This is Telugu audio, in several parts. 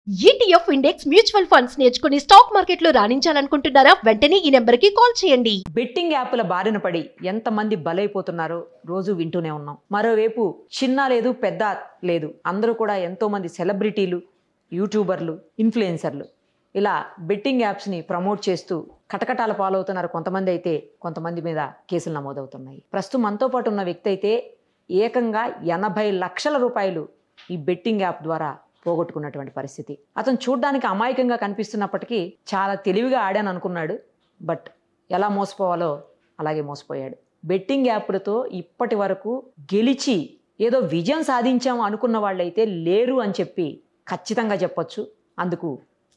ETF ఇండెక్స్ మ్యూచువల్ ఫండ్స్ నేర్చుకుని స్టాక్ మార్కెట్లో రాణించాలనుకుంటున్నారా? వెంటనే ఈ నెంబర్కి కాల్ చేయండి. బెట్టింగ్ యాప్ల బారిన పడి ఎంతమంది బలైపోతున్నారో రోజు వింటూనే ఉన్నాం. మరోవైపు చిన్న లేదు పెద్ద లేదు, అందరూ కూడా ఎంతో మంది సెలబ్రిటీలు, యూట్యూబర్లు, ఇన్ఫ్లుయెన్సర్లు ఇలా బెట్టింగ్ యాప్స్ని ప్రమోట్ చేస్తూ కటకటాల పాలవుతున్నారు. కొంతమంది అయితే కొంతమంది మీద కేసులు నమోదవుతున్నాయి. ప్రస్తుతం మనతో పాటు ఉన్న వ్యక్తి అయితే ఏకంగా 80 లక్షల రూపాయలు ఈ బెట్టింగ్ యాప్ ద్వారా పోగొట్టుకున్నటువంటి పరిస్థితి. అతను చూడ్డానికి అమాయకంగా కనిపిస్తున్నప్పటికీ చాలా తెలివిగా ఆడాను అనుకున్నాడు. బట్ ఎలా మోసపోవాలో అలాగే మోసపోయాడు. బెట్టింగ్ యాప్లతో ఇప్పటి వరకు గెలిచి ఏదో విజయం సాధించాము అనుకున్న వాళ్ళైతే లేరు అని చెప్పి ఖచ్చితంగా చెప్పొచ్చు. అందుకు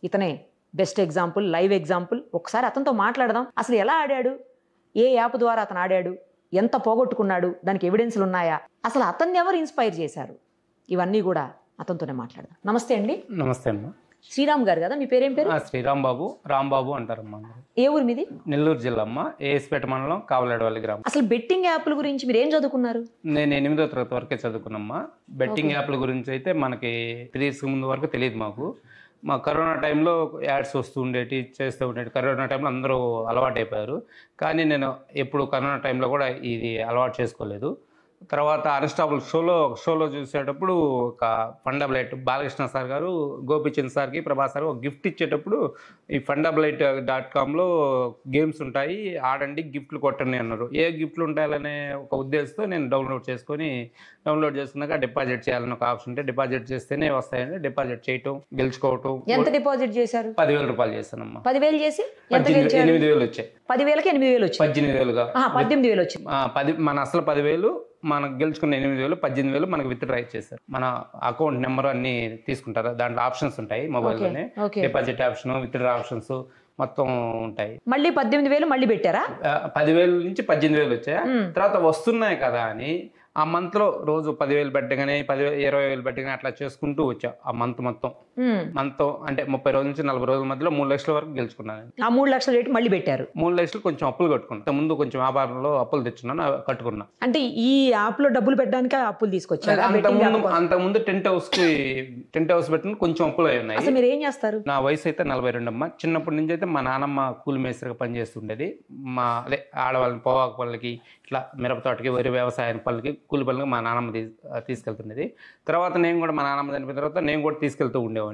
ఇతనే బెస్ట్ ఎగ్జాంపుల్, లైవ్ ఎగ్జాంపుల్. ఒకసారి అతనితో మాట్లాడదాం. అసలు ఎలా ఆడాడు, ఏ యాప్ ద్వారా అతను ఆడాడు, ఎంత పోగొట్టుకున్నాడు, దానికి ఎవిడెన్స్లు ఉన్నాయా, అసలు అతన్ని ఎవరు ఇన్స్పైర్ చేశారు, ఇవన్నీ కూడా అతనితోనే మాట్లాడదాం. నమస్తే అండి. నమస్తే అమ్మా. శ్రీరామ్ గారు కదా మీ పేరేం పేరు? శ్రీరామ్ బాబు, రాంబాబు అంటారమ్మా. ఏ ఊరు మీది? నెల్లూరు జిల్లా అమ్మ, ఏఎస్పేట మండలం, కావలాడవల్లి గ్రామం. అసలు బెట్టింగ్ యాప్ల గురించి మీరు ఏం చదువుకున్నారు? నేను 8వ తరగతి వరకే చదువుకున్నామ్మా. బెట్టింగ్ యాప్ల గురించి అయితే మనకి 3 years ముందు వరకు తెలియదు మాకు. మా కరోనా టైంలో యాడ్స్ వస్తూ ఉండేవి, చేస్తూ ఉండేవి. కరోనా టైంలో అందరూ అలవాటు అయిపోయారు. కానీ నేను ఎప్పుడు కరోనా టైంలో కూడా ఇది అలవాటు చేసుకోలేదు. తర్వాత అన్స్టాపుల్ షోలో చూసేటప్పుడు ఒక ఫండబులైట్ బాలకృష్ణ సార్ గారు గోపిచంద్ సార్కి, ప్రభాస్ సార్ ఒక గిఫ్ట్ ఇచ్చేటప్పుడు ఈ fundabulite.comలో గేమ్స్ ఉంటాయి, ఆడండి, గిఫ్ట్లు కొట్టండి అన్నారు. ఏ గిఫ్ట్లు ఉంటాయాలనే ఒక ఉద్దేశంతో నేను డౌన్లోడ్ చేసుకున్నాక డిపాజిట్ చేయాలని ఒక ఆప్షన్ ఉంటే డిపాజిట్ చేస్తేనే వస్తాయని డిపాజిట్ చేయటం, గెలుచుకోవటం. ఎంత డిపాజిట్ చేశారు? 10,000 రూపాయలు చేశానమ్మా. 10,000 చేసి 8,000 వచ్చాయి. 10,000కి 8,000 వచ్చాయి. 18,000గా 18,000 వచ్చింది. మన అసలు 10,000, మనకు గెలుచుకున్న 8,000, 18,000 మనకు విత్డ్రా ఇచ్చేస్తారు. మన అకౌంట్ నెంబర్ అన్ని తీసుకుంటారు. దాంట్లో ఆప్షన్స్ ఉంటాయి మొబైల్లోనే. డిపాజిట్ ఆప్షన్, విత్డ్రా ఆప్షన్స్ మొత్తం ఉంటాయి. మళ్ళీ 18,000 మళ్ళీ పెట్టారా? 10,000 నుంచి 18,000 వచ్చాయి. తర్వాత వస్తున్నాయి కదా అని ఆ మంత్లో రోజు 10,000 పెట్టగానే 10,000, 20,000 పెట్టగానే అట్లా చేసుకుంటూ వచ్చా. ఆ మంత్ మొత్తం అంటే 30 రోజుల నుంచి 40 రోజుల మధ్యలో 3 లక్షల వరకు గెలుచుకున్నాను. ఆ 3 లక్షల రేటు మళ్ళీ పెట్టారు. 3 లక్షలు కొంచెం అప్పులు కట్టుకున్నాను. ముందు కొంచెం వ్యాపారంలో అప్పులు తెచ్చున్నాను, కట్టుకున్నా. అంటే ఈ యాప్ లో డబ్బులు పెట్టడానికి అప్పులు తీసుకొచ్చారు. అంతకుముందు టెంట్ హౌస్ పెట్టిన కొంచెం అప్పులు అయి ఉన్నాయి. మీరు ఏం చేస్తారు? నా వయసు అయితే 42 అమ్మ. చిన్నప్పటి నుంచి అయితే మా నాన్నమ్మ కూలి మేస్త్రిగా పనిచేస్తుండేది. అదే ఆడవాళ్ళని పొగాకు పళ్ళకి, ఇట్లా మిరప తోటకి, వరి వ్యవసాయం పళ్ళకి, కూలి పళ్ళకి మా నాన్నమ్మ తీసుకెళ్తుండేది. తర్వాత నేను కూడా మా నాన్నమ్మ చనిపోయిన తర్వాత నేను కూడా తీసుకెళ్తూ ఉండేవాడిని.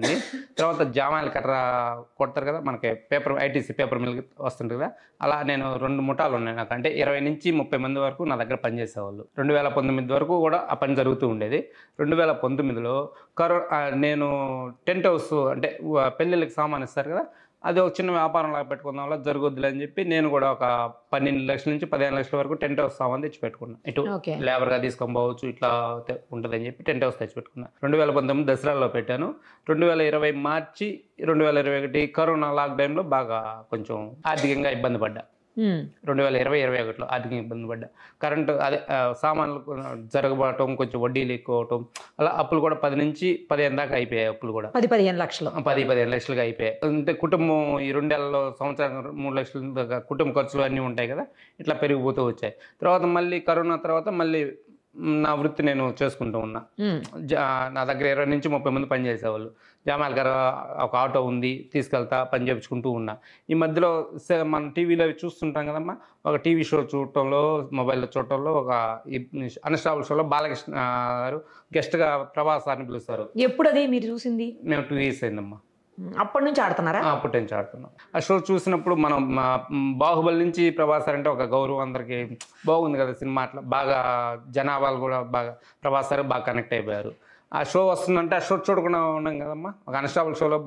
తర్వాత జామాయిల కర్ర కొడతారు కదా మనకి, ఐటీసీ పేపర్ మిల్ వస్తుంటుంది కదా, అలా నేను 2 ముఠాలు ఉన్నాయి నాకు. అంటే 20 నుంచి 30 మంది వరకు నా దగ్గర పనిచేసేవాళ్ళు. 2019 వరకు కూడా ఆ పని జరుగుతూ ఉండేది. 2019లో నేను టెంట్ హౌస్ అంటే పెళ్ళిళ్ళకి సామాన్ ఇస్తారు కదా, అది ఒక చిన్న వ్యాపారం లాగా పెట్టుకుందాం వల్ల జరగొద్దులే అని చెప్పి నేను కూడా ఒక 12 లక్షల నుంచి 15 లక్షల వరకు టెంట్ హౌస్ సామాన్ తెచ్చి పెట్టుకున్నాను. ఇటు లేబర్గా తీసుకొని పోవచ్చు, ఇట్లా ఉంటుందని చెప్పి టెంట్ హౌస్ తెచ్చి పెట్టుకున్నాను. 2019 దసరాలో పెట్టాను. 2020 మార్చి 2021 కరోనా లాక్డౌన్లో బాగా కొంచెం ఆర్థికంగా ఇబ్బంది పడ్డా. 2020-21లో ఆర్థికంగా ఇబ్బంది పడ్డా. కరెంటు అదే సామాన్లు జరగబడటం, కొంచెం వడ్డీలు ఎక్కువ అవటం, అలా అప్పులు కూడా 10 నుంచి 15 దాకా అయిపోయాయి. అప్పులు కూడా 10-15 లక్షలు, 10-15 లక్షలుగా అయిపోయాయి. అంటే కుటుంబం ఈ 2 ఏళ్లలో సంవత్సరం 3 లక్షల దాకా కుటుంబ ఖర్చులు అన్నీ ఉంటాయి కదా, ఇట్లా పెరిగిపోతూ వచ్చాయి. తర్వాత మళ్ళీ కరోనా తర్వాత మళ్ళీ నా వృత్తి నేను చేసుకుంటూ ఉన్నా. నా దగ్గర 20 నుంచి 30 మంది పనిచేసేవాళ్ళు. జామాయిల గారు ఒక ఆటో ఉంది, తీసుకెళ్తా, పని చేయించుకుంటూ ఉన్నా. ఈ మధ్యలో మన టీవీలో చూస్తుంటాం కదమ్మా, ఒక టీవీ షో చూడటంలో, మొబైల్లో చూడటంలో, ఒక అన్స్టాపుల్ షోలో బాలకృష్ణ గారు గెస్ట్గా ప్రభాస్ సార్ని పిలుస్తారు. ఎప్పుడు అది మీరు చూసింది? మేము 2 years అయిందమ్మా. అప్పటి నుంచి ఆడుతున్నారా? అప్పటి నుంచి ఆడుతున్నాం. ఆ షో చూసినప్పుడు మనం బాహుబలి నుంచి ప్రభాస్ అంటే ఒక గౌరవం, అందరికీ బాగుంది కదా సినిమా, అట్లా బాగా జనాభాలు కూడా బాగా ప్రభాస్ సార్ బాగా కనెక్ట్ అయిపోయారు. ఆ షో వస్తుందంటే ఆ షో చూడకుండా ఉన్నాం కదమ్మా. ఒక అన్స్టాపుల్ షోలో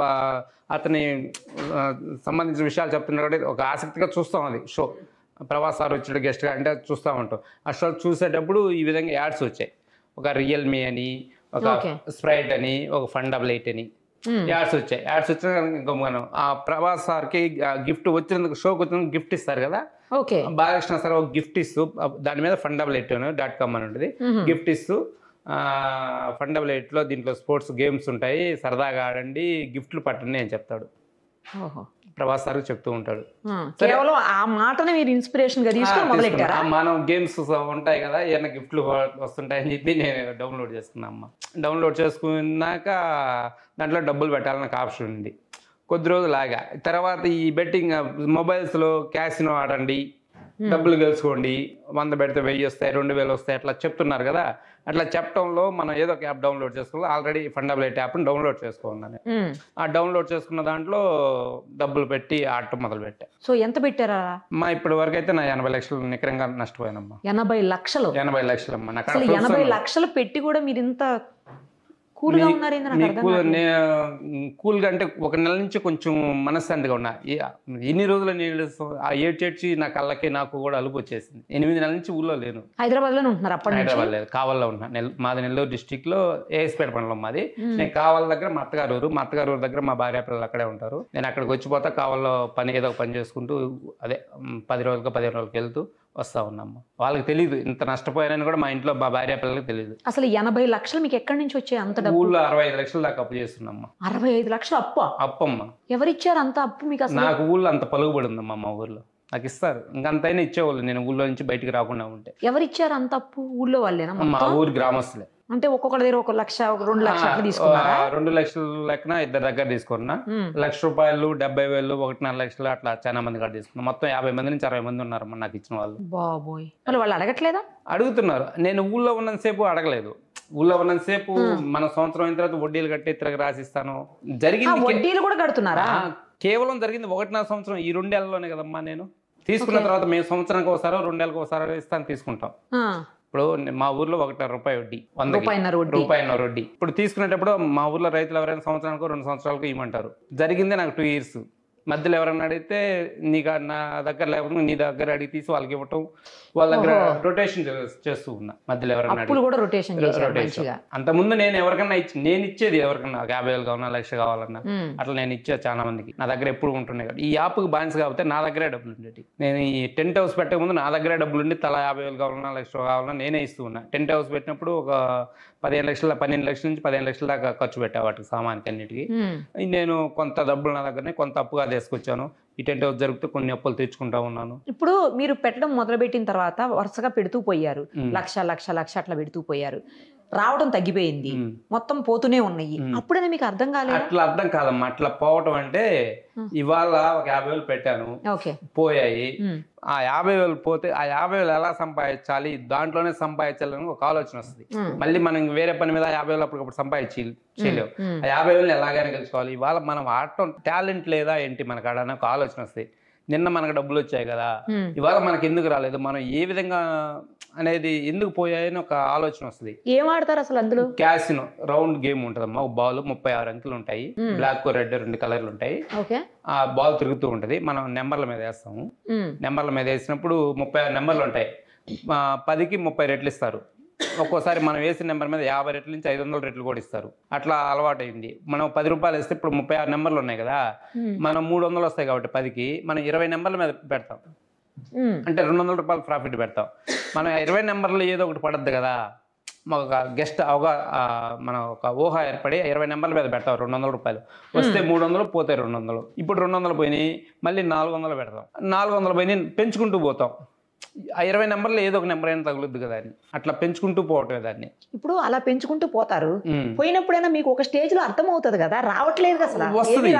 అతని సంబంధించిన విషయాలు చెప్తున్నాడు, ఒక ఆసక్తిగా చూస్తాం. అది షో ప్రభాస్ సార్ వచ్చాడు గెస్ట్గా అంటే చూస్తూ ఉంటాం. ఆ షో చూసేటప్పుడు ఈ విధంగా యాడ్స్ వచ్చాయి. ఒక రియల్మీ అని, ఒక స్ప్రైట్ అని, ఒక ఫండబులైట్ అని యాడ్స్ వచ్చాయి. యాడ్స్ వచ్చిన మనం ఆ ప్రభాస్ సార్కి గిఫ్ట్ వచ్చినందుకు, షోకి వచ్చినందుకు గిఫ్ట్ ఇస్తారు కదా, బాలకృష్ణ సార్ ఒక గిఫ్ట్ ఇస్తూ, దాని మీద fundabulite.com అని ఉంటుంది, గిఫ్ట్ ఇస్తూ fundabulite దీంట్లో స్పోర్ట్స్ గేమ్స్ ఉంటాయి, సరదాగా ఆడండి, గిఫ్ట్లు పట్టండి అని చెప్తాడు. ఓహో. ప్రభాస్ సార్ చెప్తూ ఉంటాడు. కేవలం ఆ మాటని మీరు ఇన్స్పిరేషన్ గా తీసుకొని మొదలెట్టారా? మనం గేమ్స్ ఉంటాయి కదా, ఏమైనా గిఫ్ట్లు వస్తుంటాయని చెప్పి నేను డౌన్లోడ్ చేసుకున్నా అమ్మ. డౌన్లోడ్ చేసుకున్నాక దాంట్లో డబ్బులు పెట్టాలని నాకు ఆప్షన్ ఉంది. కొద్ది రోజులు ఆగా. తర్వాత ఈ బెట్టింగ్ మొబైల్స్లో క్యాసినో ఆడండి, డబ్బులు గెలుచుకోండి, 100 పెడితే 1000 వస్తాయి, 2000 వస్తాయి అట్లా చెప్తున్నారు కదా. అట్లా చెప్పడంలో మనం ఏదో ఒక యాప్ డౌన్లోడ్ చేసుకోవాలి. ఆల్రెడీ ఫండబిలిటీ యాప్ని డౌన్లోడ్ చేసుకున్నాను. ఆ డౌన్లోడ్ చేసుకున్న దాంట్లో డబ్బులు పెట్టి ఆడటం మొదలు పెట్టా. సో ఎంత పెట్టారా? ఇప్పటి వరకు అయితే నా 80 లక్షలు నికరంగా నష్టపోయానమ్మా. 80 లక్షలు? 80 లక్షలు అమ్మా. అసలు 80 లక్షలు పెట్టి కూడా మీరు ఇంత కూల్గా ఉన్నారేంది నాకు అర్థం కాదు. కూల్గా అంటే ఒక నెల నుంచి కొంచెం మనశ్శాంతిగా ఉన్నా. ఎన్ని రోజులు నేను ఆ ఏడ్చేడ్చి నా కళ్ళకి నాకు కూడా అలుపు వచ్చేసింది. 8 నెలల నుంచి ఊళ్ళో లేను. హైదరాబాద్లోనే ఉంటున్నారు అప్పటి నుంచి? హైదరాబాద్ లేదు, కావల్లో ఉన్నా. మాది నెల్లూరు డిస్టిక్ లో ఏఎస్పేట మండలం మాది. నేను కావాల దగ్గర మా అత్తగారు ఊరు, మా అత్తగారు ఊరు దగ్గర మా భార్య పిల్లలు అక్కడే ఉంటారు. నేను అక్కడికి వచ్చిపోతా కావాల్లో ఏదో ఒక పని చేసుకుంటూ అదే 10 రోజులకు 15 రోజులకు వెళ్తూ వస్తా ఉన్నాము. వాళ్ళకి తెలియదు ఇంత నష్టపోయానని కూడా, మా ఇంట్లో మా భార్య పిల్లలకి తెలియదు. అసలు 80 లక్షలు మీకు ఎక్కడి నుంచి వచ్చాయి అంత డబ్బు? ఊళ్ళో 65 లక్షలు దాకా అప్పు చేస్తున్నామ్మా. 65 లక్షలు అప్పు? అప్పమ్మా. ఎవరిచ్చారు అంత అప్పు మీకు? అసలు నాకు ఊళ్ళో అంత పలుకుబడి ఉందమ్మా. మా ఊర్లో నాకు ఇస్తారు, ఇంకంతైనా ఇచ్చేవాళ్ళు నేను ఊళ్ళో నుంచి బయటికి రాకుండా ఉంటే. ఎవరిచ్చారు అంత అప్పు? ఊళ్ళో వాళ్ళేనా? మా ఊరు గ్రామస్తులే. అంటే ఒక్కొక్కరి దగ్గర 1 లక్ష 2 లక్షలు తీసుకున్నారా? 2 లక్షల లెక్కన ఇద్దరు దగ్గర తీసుకున్నా. ₹1,00,000, 70,000, 1.5 లక్షలు అట్లా చాలా మంది కాడ తీసుకున్నా. మొత్తం 50 మంది నుంచి 60 మంది ఉన్నారు నాకు ఇచ్చిన వాళ్ళు. బాబోయ్. వాళ్ళు అడగట్లేదా? అడుగుతున్నారు. నేను ఊళ్ళో ఉన్నంతసేపు అడగలేదు. ఊళ్ళో ఉన్నంతసేపు మన సంవత్సరం అయిన తర్వాత వడ్డీలు కట్టి తిరగ రాసిస్తాను. జరిగింది వడ్డీలు కూడా కడుతున్నారా? కేవలం జరిగింది 1.5 సంవత్సరం, ఈ 2 ఏళ్లలోనే కదమ్మా. నేను తీసుకున్న తర్వాత మేము సంవత్సరానికి ఒకసారో 2 ఏళ్ళకి ఒకసారో ఇస్తాను తీసుకుంటాం. ఇప్పుడు మా ఊర్లో ₹1 వడ్డీ, ₹1.5 వడ్డీ. ఇప్పుడు తీసుకునేటప్పుడు మా ఊర్లో రైతులు ఎవరైనా సంవత్సరానికి 2 సంవత్సరాలకు ఇవ్వమంటారు. జరిగిందే నాకు 2 ఇయర్స్. మధ్యలో ఎవరైనా అడిగితే నీకు నా దగ్గర లేకపోతే నీ దగ్గర అడిగి తీసి వాళ్ళకి ఇవ్వటం, వాళ్ళ దగ్గర రొటేషన్ చేస్తూ ఉన్నా. మధ్యలో ఎవరైనా రొటేషన్. అంతకుముందు నేను ఎవరికన్నా నేను ఇచ్చేది ఎవరికన్నా 50,000 కావాలన్నా, 1,00,000 కావాలన్నా అట్లా నేను ఇచ్చేది చాలా మందికి. నా దగ్గర ఎప్పుడు ఉంటున్నాయి. ఈ యాప్కి బానిస కాబట్టి నా దగ్గరే డబ్బులు ఉండేవి. నేను ఈ టెంట్ హౌస్ పెట్టే ముందు నా దగ్గరే డబ్బులు ఉండి తలా 50,000 కావాలన్నా, 1,00,000 కావాలన్నా నేనే ఇస్తూ ఉన్నా. టెంట్ హౌస్ పెట్టినప్పుడు ఒక 12 లక్షల నుంచి 15 లక్షల దాకా ఖర్చు పెట్టా వాటికి, సామానికి అన్నిటికీ. నేను కొంత డబ్బులు నా దగ్గరనే కొంత అప్పుగా తీసుకొచ్చాను. ఈ టెంట్ హౌస్ జరిగితే కొన్ని అప్పులు తెచ్చుకుంటా ఉన్నాను. ఇప్పుడు మీరు పెట్టడం మొదలుపెట్టిన తర్వాత వరుసగా పెడుతూ పోయారు, లక్ష అట్లా పెడుతూ పోయారు. రావడం తగ్గిపోయింది, మొత్తం పోతూనే ఉన్నాయి. అప్పుడైనా మీకు అర్థం కాలేదు? అట్లా అర్థం కాదమ్మా. అట్లా పోవటం అంటే ఇవాళ ఒక 50,000 పెట్టాను, పోయాయి. ఆ 50,000 పోతే ఆ 50,000 ఎలా సంపాదించాలి, దాంట్లోనే సంపాదించాలని ఒక ఆలోచన వస్తుంది. మళ్ళీ మనం వేరే పని మీద 50,000 అప్పటికప్పుడు సంపాదించలేవు. ఆ 50,000 ఎలాగైనా గెలుచుకోవాలి. ఇవాళ మనం ఆడటం టాలెంట్ లేదా ఏంటి మనకు ఆడని ఒక ఆలోచన వస్తుంది. నిన్న మనకు డబ్బులు వచ్చాయి కదా, ఇవాళ మనకి ఎందుకు రాలేదు, మనం ఏ విధంగా అనేది ఎందుకు పోయాయని ఒక ఆలోచన వస్తుంది. ఏం ఆడతారు అసలు అందులో? క్యాసినో రౌండ్ గేమ్ ఉంటదమ్మా. ఒక బాల్ 36 అంకెలు ఉంటాయి, బ్లాక్ రెడ్ 2 కలర్లు ఉంటాయి. ఆ బాల్ తిరుగుతూ ఉంటది, మనం నెంబర్ల మీద వేస్తాము. నెంబర్ల మీద వేసినప్పుడు 36 నెంబర్లు ఉంటాయి. 10కి 30 రెట్లు ఇస్తారు. ఒక్కోసారి మనం వేసిన నెంబర్ మీద 50 రెట్ల నుంచి 500 రెట్లు కూడా ఇస్తారు. అట్లా అలవాటైంది. మనం ₹10 వేస్తే ఇప్పుడు 36 నెంబర్లు ఉన్నాయి కదా, మనం 300 వస్తాయి కాబట్టి 10కి మనం 20 నెంబర్ల మీద పెడతాం. అంటే ₹200 ప్రాఫిట్ పెడతాం. మనం 20 నెంబర్లు ఏదో ఒకటి పడద్దు కదా, ఒక గెస్ట్ మనం ఒక ఊహ ఏర్పడి 20 నెంబర్ల మీద పెడతాం. ₹200 వస్తే 300, పోతే 200. ఇప్పుడు 200 పోయినాయి, మళ్ళీ 400 పెడతాం. 400 పోయినాయి, పెంచుకుంటూ పోతాం. ఆ 20 నెంబర్లు ఏదో ఒక నెంబర్ అయినా తగులుద్ది కదా అని అట్లా పెంచుకుంటూ పోవటమే దాన్ని. ఇప్పుడు అలా పెంచుకుంటూ పోతారు. పోయినప్పుడైనా మీకు ఒక స్టేజ్ లో అర్థం అవుతుంది కదా, రావట్లేదు అసలు, వస్తుంది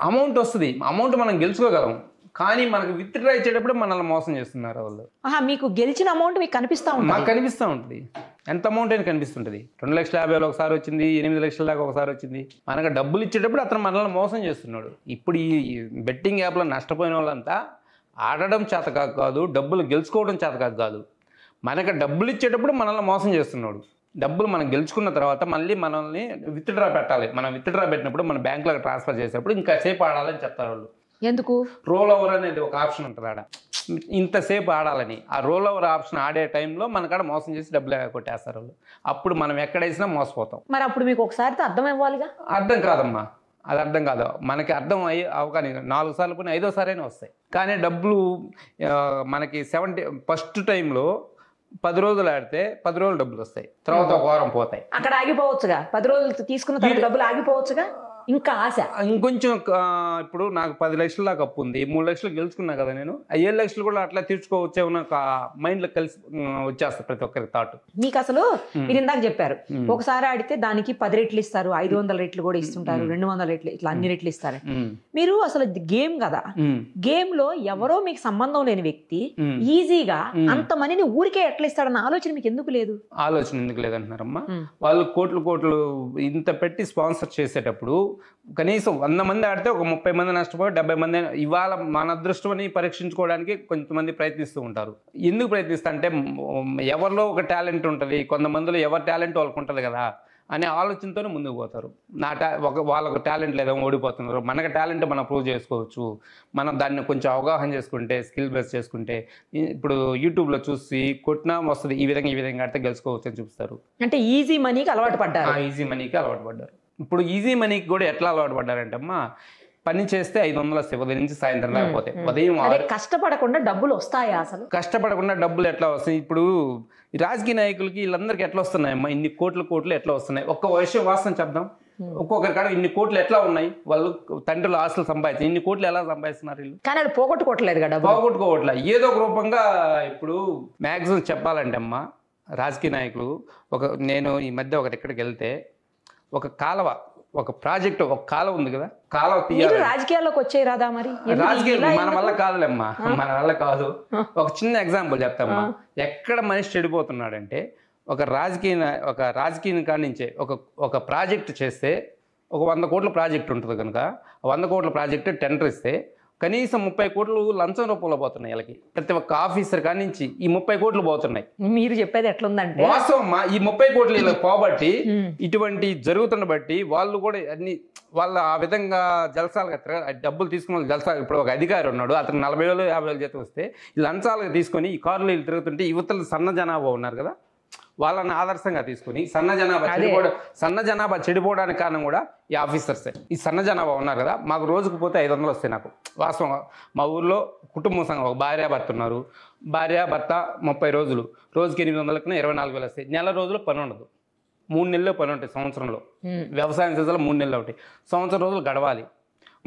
అమౌంట్ వస్తుంది. అమౌంట్ మనం గెలుచుకోగలం, కానీ మనకు విత్ డ్రా ఇచ్చేటప్పుడు మనల్ని మోసం చేస్తున్నారు వాళ్ళు. మీకు గెలిచిన అమౌంట్ మీకు కనిపిస్తా ఉంటుంది? మాకు కనిపిస్తూ ఉంటుంది. ఎంత అమౌంట్ అయినా కనిపిస్తుంటుంది. 2,50,000 ఒకసారి వచ్చింది, 8 లక్షల దాకా ఒకసారి వచ్చింది. మనకు డబ్బులు ఇచ్చేటప్పుడు అతను మనల్ని మోసం చేస్తున్నాడు. ఇప్పుడు ఈ బెట్టింగ్ యాప్లో నష్టపోయిన వాళ్ళంతా ఆడడం చేతకాక కాదు, డబ్బులు గెలుచుకోవడం చేతకాక కాదు, మనకు డబ్బులు ఇచ్చేటప్పుడు మనల్ని మోసం చేస్తున్నాడు. డబ్బులు మనం గెలుచుకున్న తర్వాత మళ్ళీ మనల్ని విత్ డ్రా పెట్టాలి. మనం విత్ డ్రా పెట్టినప్పుడు మన బ్యాంకులకు ట్రాన్స్ఫర్ చేసేటప్పుడు ఇంకా సేపు ఆడాలని చెప్తారు వాళ్ళు. ఎందుకు? రోల్ ఓవర్ అనేది ఒక ఆప్షన్ ఉంటుంది ఆడ, ఇంతసేపు ఆడాలని. ఆ రోల్ ఓవర్ ఆప్షన్ ఆడే టైంలో మనకాడ మోసం చేసి డబ్బులు కొట్టేస్తారు వాళ్ళు. అప్పుడు మనం ఎక్కడేసినా మోసపోతాం. మరి అప్పుడు మీకు ఒకసారి అర్థం ఇవ్వాలిగా. అర్థం కాదమ్మా, అది అర్థం కాదు. మనకి అర్థం అయ్యి అవకాశం 4 సార్లు పోయినా 5వ సారైనా వస్తాయి. కానీ డబ్బులు మనకి ఫస్ట్ టైంలో 10 రోజులు ఆడితే 10 రోజులు డబ్బులు వస్తాయి, తర్వాత ఒక వారం పోతాయి. అక్కడ ఆగిపోవచ్చుగా, 10 రోజులు తీసుకున్న తర్వాత డబ్బులు ఆగిపోవచ్చుగా. ఇంకా ఆశ. ఇంకొంచెం ఇప్పుడు నాకు 10 లక్షల దాకా అప్పు ఉంది, 3 లక్షలు గెలుచుకున్నా కదా నేను, ఆ 7 లక్షలు కూడా అట్లా తీర్చుకోవచ్చేమో ఒక మైండ్లో కలిసి వచ్చేస్తా ప్రతి ఒక్కరి థాట్. మీకు అసలు మీరు ఇందాక చెప్పారు ఒకసారి ఆడితే దానికి 10 రెట్లు ఇస్తారు, 500 రెట్లు కూడా ఇస్తుంటారు, 200 రెట్లు, ఇట్లా అన్ని రెట్లు ఇస్తారు. మీరు అసలు గేమ్ కదా, గేమ్ లో ఎవరో మీకు సంబంధం లేని వ్యక్తి ఈజీగా అంత మనీని ఊరికే ఎట్లా ఇస్తాడన్న ఆలోచన మీకు ఎందుకు లేదు? ఆలోచన ఎందుకు లేదంటున్నారమ్మా, వాళ్ళు కోట్లు ఇంత పెట్టి స్పాన్సర్ చేసేటప్పుడు కనీసం 100 మంది ఆడితే ఒక 30 మంది నష్టపోయి 70 మంది ఇవాళ మన అదృష్టమని పరీక్షించుకోవడానికి కొంతమంది ప్రయత్నిస్తూ ఉంటారు. ఎందుకు ప్రయత్నిస్తా అంటే ఎవరిలో ఒక టాలెంట్ ఉంటుంది, కొంతమందిలో ఎవరి టాలెంట్ వాళ్ళకు ఉంటుంది కదా అనే ఆలోచనతోనే ముందుకు పోతారు. వాళ్ళకు టాలెంట్ లేదేమో ఓడిపోతున్నారు, మనకు టాలెంట్ మనం ప్రూవ్ చేసుకోవచ్చు, మనం దాన్ని కొంచెం అవగాహన చేసుకుంటే, స్కిల్ బేస్ చేసుకుంటే, ఇప్పుడు యూట్యూబ్లో చూసి కొట్టినా వస్తుంది, ఈ విధంగా ఆడితే గెలుచుకోవచ్చు అని చూపిస్తారు. అంటే ఈజీ మనీకి అలవాటు పడ్డారు. ఈజీ మనీకి అలవాటు పడ్డారు. ఇప్పుడు ఈజీ మనీకి కూడా ఎట్లా అలవాటు పడ్డారంటే అమ్మా, పని చేస్తే 500 వస్తాయి ఉదయం నుంచి సాయంత్రం లేకపోతే, ఉదయం కష్టపడకుండా డబ్బులు వస్తాయా? అసలు కష్టపడకుండా డబ్బులు ఎట్లా వస్తాయి? ఇప్పుడు రాజకీయ నాయకులకి వీళ్ళందరికీ ఎట్లా వస్తున్నాయమ్మా ఇన్ని కోట్లు ఎట్లా వస్తున్నాయి? ఒక్క విషయం వాస్తవం చెప్దాం, ఒక్కొక్కరి కాడ ఇన్ని కోట్లు ఎట్లా ఉన్నాయి? వాళ్ళు తండ్రులు ఆస్తులు సంపాదించి ఇన్ని కోట్లు ఎలా సంపాదిస్తున్నారు వీళ్ళు? కానీ అది పోగొట్టుకోవట్లేదు కదా, పోగొట్టుకోవట్లే ఏదో ఒక రూపంగా. ఇప్పుడు మ్యాక్సిమం చెప్పాలంటే అమ్మా, రాజకీయ నాయకులు నేను ఈ మధ్య ఎక్కడికి వెళ్తే ఒక కాలువ, ఒక ప్రాజెక్ట్, ఒక కాలువ ఉంది కదా, కాలువ తీయాలి. రాజకీయాల్లోకి వచ్చే రాదా మరి? రాజకీయాలు మన వల్ల కాదులేమ్మా, మన వల్ల కాదు. ఒక చిన్న ఎగ్జాంపుల్ చెప్తామ్మా, ఎక్కడ మనిషి చెడిపోతున్నాడంటే ఒక రాజకీయ కాడి నుంచే ఒక ప్రాజెక్ట్ చేస్తే ఒక 100 కోట్ల ప్రాజెక్ట్ ఉంటుంది కనుక 100 కోట్ల ప్రాజెక్ట్ టెండర్ ఇస్తే కనీసం 30 కోట్లు లంచం రూపంలో పోతున్నాయి వీళ్ళకి. ప్రతి ఒక్క ఆఫీసర్ కాడి నుంచి ఈ 30 కోట్లు పోతున్నాయి. మీరు చెప్పేది ఎట్లుందంటే వాస్తవం ఈ 30 కోట్లు వీళ్ళకి పోబట్టి ఇటువంటి జరుగుతున్న బట్టి వాళ్ళు కూడా అన్ని వాళ్ళ ఆ విధంగా జలసాలుగా డబ్బులు తీసుకుని జలసా. ఇప్పుడు ఒక అధికారి ఉన్నాడు, అతను 40,000 50,000 జీతం వస్తే లంచాలుగా తీసుకొని ఈ కార్లు వీళ్ళు తిరుగుతుంటే యువతలు సన్న జనాభా ఉన్నారు కదా, వాళ్ళని ఆదర్శంగా తీసుకుని సన్న జనాభా చెడిపోవడానికి కారణం కూడా ఈ ఆఫీసర్సే. ఈ సన్న జనాభా ఉన్నారు కదా, మాకు రోజుకు పోతే 500 వస్తాయి నాకు. వాస్తవం మా ఊర్లో కుటుంబ సంఘం, ఒక భార్యాభర్త ఉన్నారు, భార్యాభర్త 30 రోజులు, రోజుకి 800 కన్నా 24,000 వస్తాయి. నెల రోజులు పని ఉండదు, 3 నెలలు పని ఉంటాయి సంవత్సరంలో. వ్యవసాయం సీజన్లో 3 నెలలు ఉంటాయి, సంవత్సరం రోజులు గడవాలి.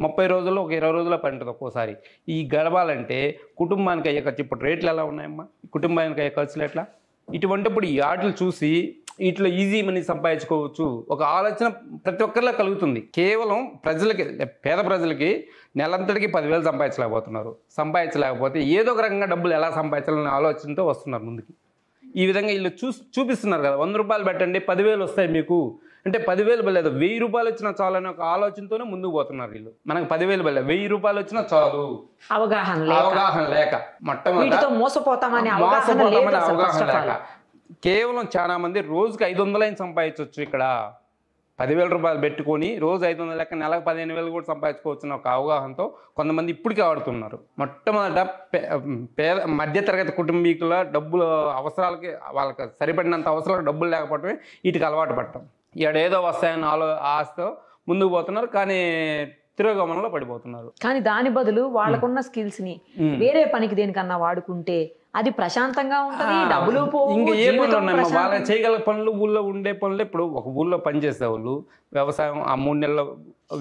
30 రోజుల్లో ఒక 20 రోజుల పని ఉంటుంది ఒక్కోసారి. ఈ గడవాలంటే కుటుంబానికి అయ్యే ఖర్చు, ఇప్పుడు రేట్లు ఎలా ఉన్నాయమ్మా, కుటుంబానికి అయ్యే ఖర్చులు ఎట్లా? ఇటువంటిప్పుడు ఈ ఆటలు చూసి ఇట్లా ఈజీ మనీ సంపాదించుకోవచ్చు ఒక ఆలోచన ప్రతి ఒక్కరిలో కలుగుతుంది. కేవలం ప్రజలకి, పేద ప్రజలకి నెలంతటికి 10,000 సంపాదించలేకపోతే ఏదో ఒక రకంగా డబ్బులు ఎలా సంపాదించాలనే ఆలోచనతో వస్తున్నారు ముందుకి. ఈ విధంగా వీళ్ళు చూపిస్తున్నారు కదా, 100 రూపాయలు పెట్టండి 10,000 వస్తాయి మీకు అంటే, 10,000 బలేదు 1,000 రూపాయలు వచ్చినా చాలు అనే ఒక ఆలోచనతోనే ముందుకు పోతున్నారు వీళ్ళు. మనకు 10,000 బలేదు 1,000 రూపాయలు వచ్చినా చాలు, అవగాహన లేక మొట్టమొదటి మోసపోతామని అవగాహన లేక కేవలం చాలా మంది రోజుకి 500 సంపాదించవచ్చు. ఇక్కడ 10,000 రూపాయలు పెట్టుకొని రోజు 500 లెక్క నెలకు 15,000 కూడా సంపాదించుకోవచ్చు ఒక అవగాహనతో కొంతమంది ఇప్పటికే ఆడుతున్నారు. మొట్టమొదట మధ్యతరగతి కుటుంబీకుల డబ్బులు అవసరాలకి, వాళ్ళకి సరిపడినంత అవసరాలకు డబ్బులు లేకపోవడమే వీటికి అలవాటు పడటం. ఏదో వస్తాయని ఆశతో ముందుకు పోతున్నారు, కానీ తిరోగమనంలో పడిపోతున్నారు. కానీ దాని బదులు వాళ్ళకున్న స్కిల్స్ ని వేరే పనికి దేనికన్నా వాడుకుంటే అది ప్రశాంతంగా ఉంటుంది, డబ్బులు ఇంకా ఏ పనులు ఉన్నాయి వాళ్ళ చేయగల పనులు, ఊళ్ళో ఉండే పనులు. ఇప్పుడు ఒక ఊళ్ళో పనిచేసే వాళ్ళు వ్యవసాయం, ఆ 3 నెలల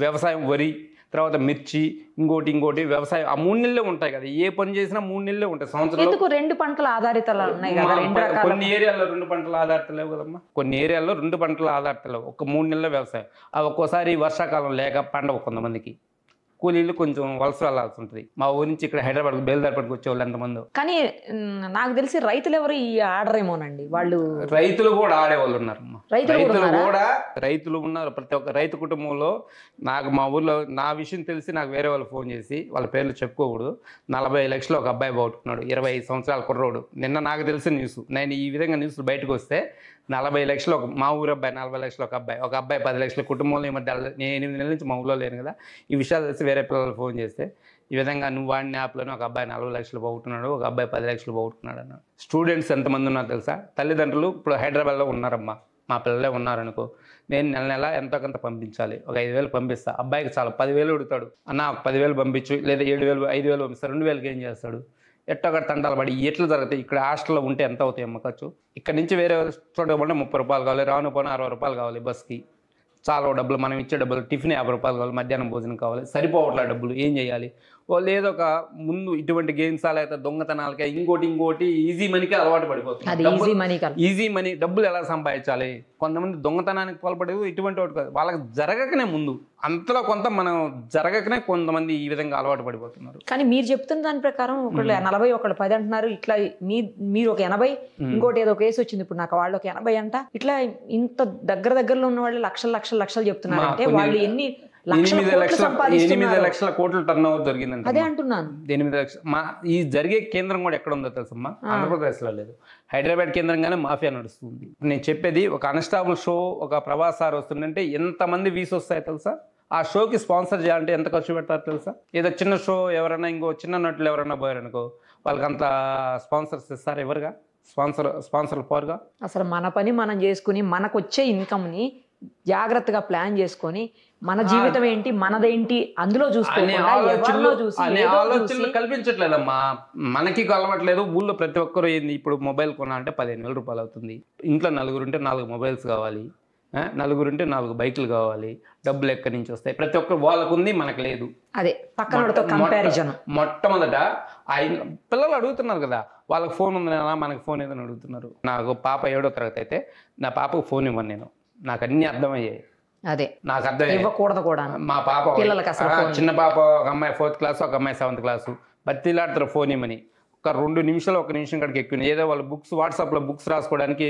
వ్యవసాయం, వరి, తర్వాత మిర్చి, ఇంకోటి వ్యవసాయం, ఆ 3 నెలలే ఉంటాయి కదా. ఏ పని చేసినా 3 నెలలే ఉంటాయి సంవత్సరంలో. 2 పంటల ఆధారితలు ఉన్నాయి కదా, కొన్ని ఏరియాల్లో 2 పంటల ఆధారిత లేవు కదమ్మా, కొన్ని ఏరియాల్లో 2 పంటల ఆధారిత లేవు, ఒక 3 నెలల వ్యవసాయం. ఒక్కోసారి వర్షాకాలం లేక పండవు, కొంతమందికి కూలీలు కొంచెం వలస వెళ్లాల్సి ఉంటుంది. మా ఊరి నుంచి ఇక్కడ హైదరాబాద్ బయలుదేరపడికి వచ్చేవాళ్ళు ఎంతమంది. కానీ నాకు తెలిసి రైతులు ఎవరు ఈ ఆడరేమోనండి, వాళ్ళు రైతులు కూడా ఆడేవాళ్ళు ఉన్నారు. రైతులు ఉన్నారు. ప్రతి ఒక్క రైతు కుటుంబంలో నాకు మా ఊర్లో నా విషయం తెలిసి నాకు వేరే వాళ్ళు ఫోన్ చేసి, వాళ్ళ పేర్లు చెప్పుకోకూడదు, 40 లక్షలు ఒక అబ్బాయి బాగుంటున్నాడు, 25 సంవత్సరాల కుర్రోడు. నిన్న నాకు తెలిసిన న్యూస్, నేను ఈ విధంగా న్యూస్లు బయటకు వస్తే 40 లక్షలు మా ఊరు అబ్బాయి, 40 లక్షలు ఒక అబ్బాయి 10 లక్షల కుటుంబంలో. ఈ మధ్య నేను 8 నెలల నుంచి మా ఊళ్ళో లేను కదా, ఈ విషయాలు తెలిసి వేరే పిల్లలు ఫోన్ చేస్తే ఈ విధంగా నువ్వు వాడిన యాప్లోనే ఒక అబ్బాయి 40 లక్షలు పోగొట్టున్నాడు, ఒక అబ్బాయి 10 లక్షలు పోగొట్టున్నాడు అన్నాడు. స్టూడెంట్స్ ఎంతమంది ఉన్నారు తెలుసా? తల్లిదండ్రులు ఇప్పుడు హైదరాబాద్లో ఉన్నారమ్మా, మా పిల్లలే ఉన్నారనుకో, నేను నెల ఎంతో కొంత పంపించాలి, ఒక 5,000 పంపిస్తా. అబ్బాయికి చాలా 10,000 అడుగుతాడు, అన్న 10,000 పంపించు, లేదా 7,000 5,000 పంపిస్తాడు. 2,000కి ఏం చేస్తాడు? ఎట్టొకటి తంటాలు పడి ఎట్లు జరుగుతాయి. ఇక్కడ హాస్టల్లో ఉంటే ఎంత అవుతాయి అమ్మ ఖర్చు? ఇక్కడ నుంచి వేరే చోట పోతే 30 రూపాయలు కావాలి, రాను పోను 60 రూపాయలు కావాలి బస్కి. చాలా డబ్బులు, మనం ఇచ్చే డబ్బులు, టిఫిన్ 50 రూపాయలు కావాలి, మధ్యాహ్నం భోజనం కావాలి, సరిపోవట్లే డబ్బులు, ఏం చేయాలి? వాళ్ళు ఏదో ఒక ముందు ఇటువంటి గేమ్స్ లేకపోతే దొంగతనాలకే ఇంకోటి ఈజీ మనీకి అలవాటు పడిపోతుంది. ఈజీ మనీ డబ్బులు ఎలా సంపాదించాలి? కొంతమంది దొంగతనానికి పాల్పడేది ఇటువంటి వాటి కాదు, వాళ్ళకి జరగకనే ముందు అంతలో కొంత మనం జరగకనే కొంతమంది ఈ విధంగా అలవాటు పడిపోతున్నారు. కానీ మీరు చెప్తున్న దాని ప్రకారం ఒకళ్ళు 40 ఒకళ్ళు 10 అంటున్నారు. ఇట్లా మీరు ఒక 80, ఇంకోటి ఏదో కేసు వచ్చింది ఇప్పుడు నాకు, వాళ్ళు ఒక 80 అంట. ఇట్లా ఇంత దగ్గరలో ఉన్న వాళ్ళు లక్షలు చెప్తున్నారు అంటే వాళ్ళు ఎన్ని 8 లక్షల కోట్ల టర్న్ ఓవర్ జరిగిందంటే అదే అంటున్నాను. 8 లక్షలు. ఈ జరిగే కేంద్రం కూడా ఎక్కడ ఉందో తెలుసమ్మా? ఆంధ్రప్రదేశ్లో లేదు, హైదరాబాద్ కేంద్రంగానే మాఫియా నడుస్తుంది. నేను చెప్పేది, ఒక అన్స్టాబుల్ షో, ఒక ప్రభాస్ సార్ వస్తుందంటే ఎంతమంది వీస్ వస్తాయో తెలుసా? ఆ షోకి స్పాన్సర్ చేయాలంటే ఎంత ఖర్చు పెడతారు తెలుసా? ఏదో చిన్న షో ఎవరైనా ఇంకో చిన్న నటులు ఎవరైనా పోయారనుకో, వాళ్ళకి అంత స్పాన్సర్స్ ఇస్తారు ఎవరుగా? స్పాన్సర్లు పోరుగా. అసలు మన పని మనం చేసుకుని మనకు వచ్చే ఇన్కమ్ని జాగ్రత్తగా ప్లాన్ చేసుకొని మన జీవితం ఏంటి మనదేంటి అందులో ఆలోచనలు కల్పించట్లేదమ్మా. మనకి కలవట్లేదు. ఊళ్ళో ప్రతి ఒక్కరు ఏంది, ఇప్పుడు మొబైల్ కొనాలంటే 15,000 రూపాయలు అవుతుంది. ఇంట్లో 4 ఉంటే 4 మొబైల్స్ కావాలి, 4 ఉంటే 4 బైకులు కావాలి. డబ్బులు ఎక్కడి నుంచి వస్తాయి? ప్రతి ఒక్కరు వాళ్ళకు ఉంది, మనకు లేదు. అదే పక్కన కంపారిజన్. మొట్టమొదట పిల్లలు అడుగుతున్నారు కదా, వాళ్ళకి ఫోన్ ఉంది కదా, మనకి ఫోన్ ఏదని అడుగుతున్నారు. నాకు పాప 7వ తరగతి అయితే నా పాపకు ఫోన్ ఇవ్వను నేను, నాకు అన్ని అర్థమయ్యాయి. అదే నాకు అర్థం ఇవ్వకూడదు కూడా. మా పాప చిన్న పాప, ఒక అమ్మాయి 4th క్లాస్, ఒక అమ్మాయి 7th క్లాసు, బతిలాడుతారు ఫోన్ ఇవ్వమని. ఒక 2 నిమిషాలు 1 నిమిషం కాడికి ఎక్కువ. ఏదో వాళ్ళు బుక్స్ వాట్సాప్ లో బుక్స్ రాసుకోవడానికి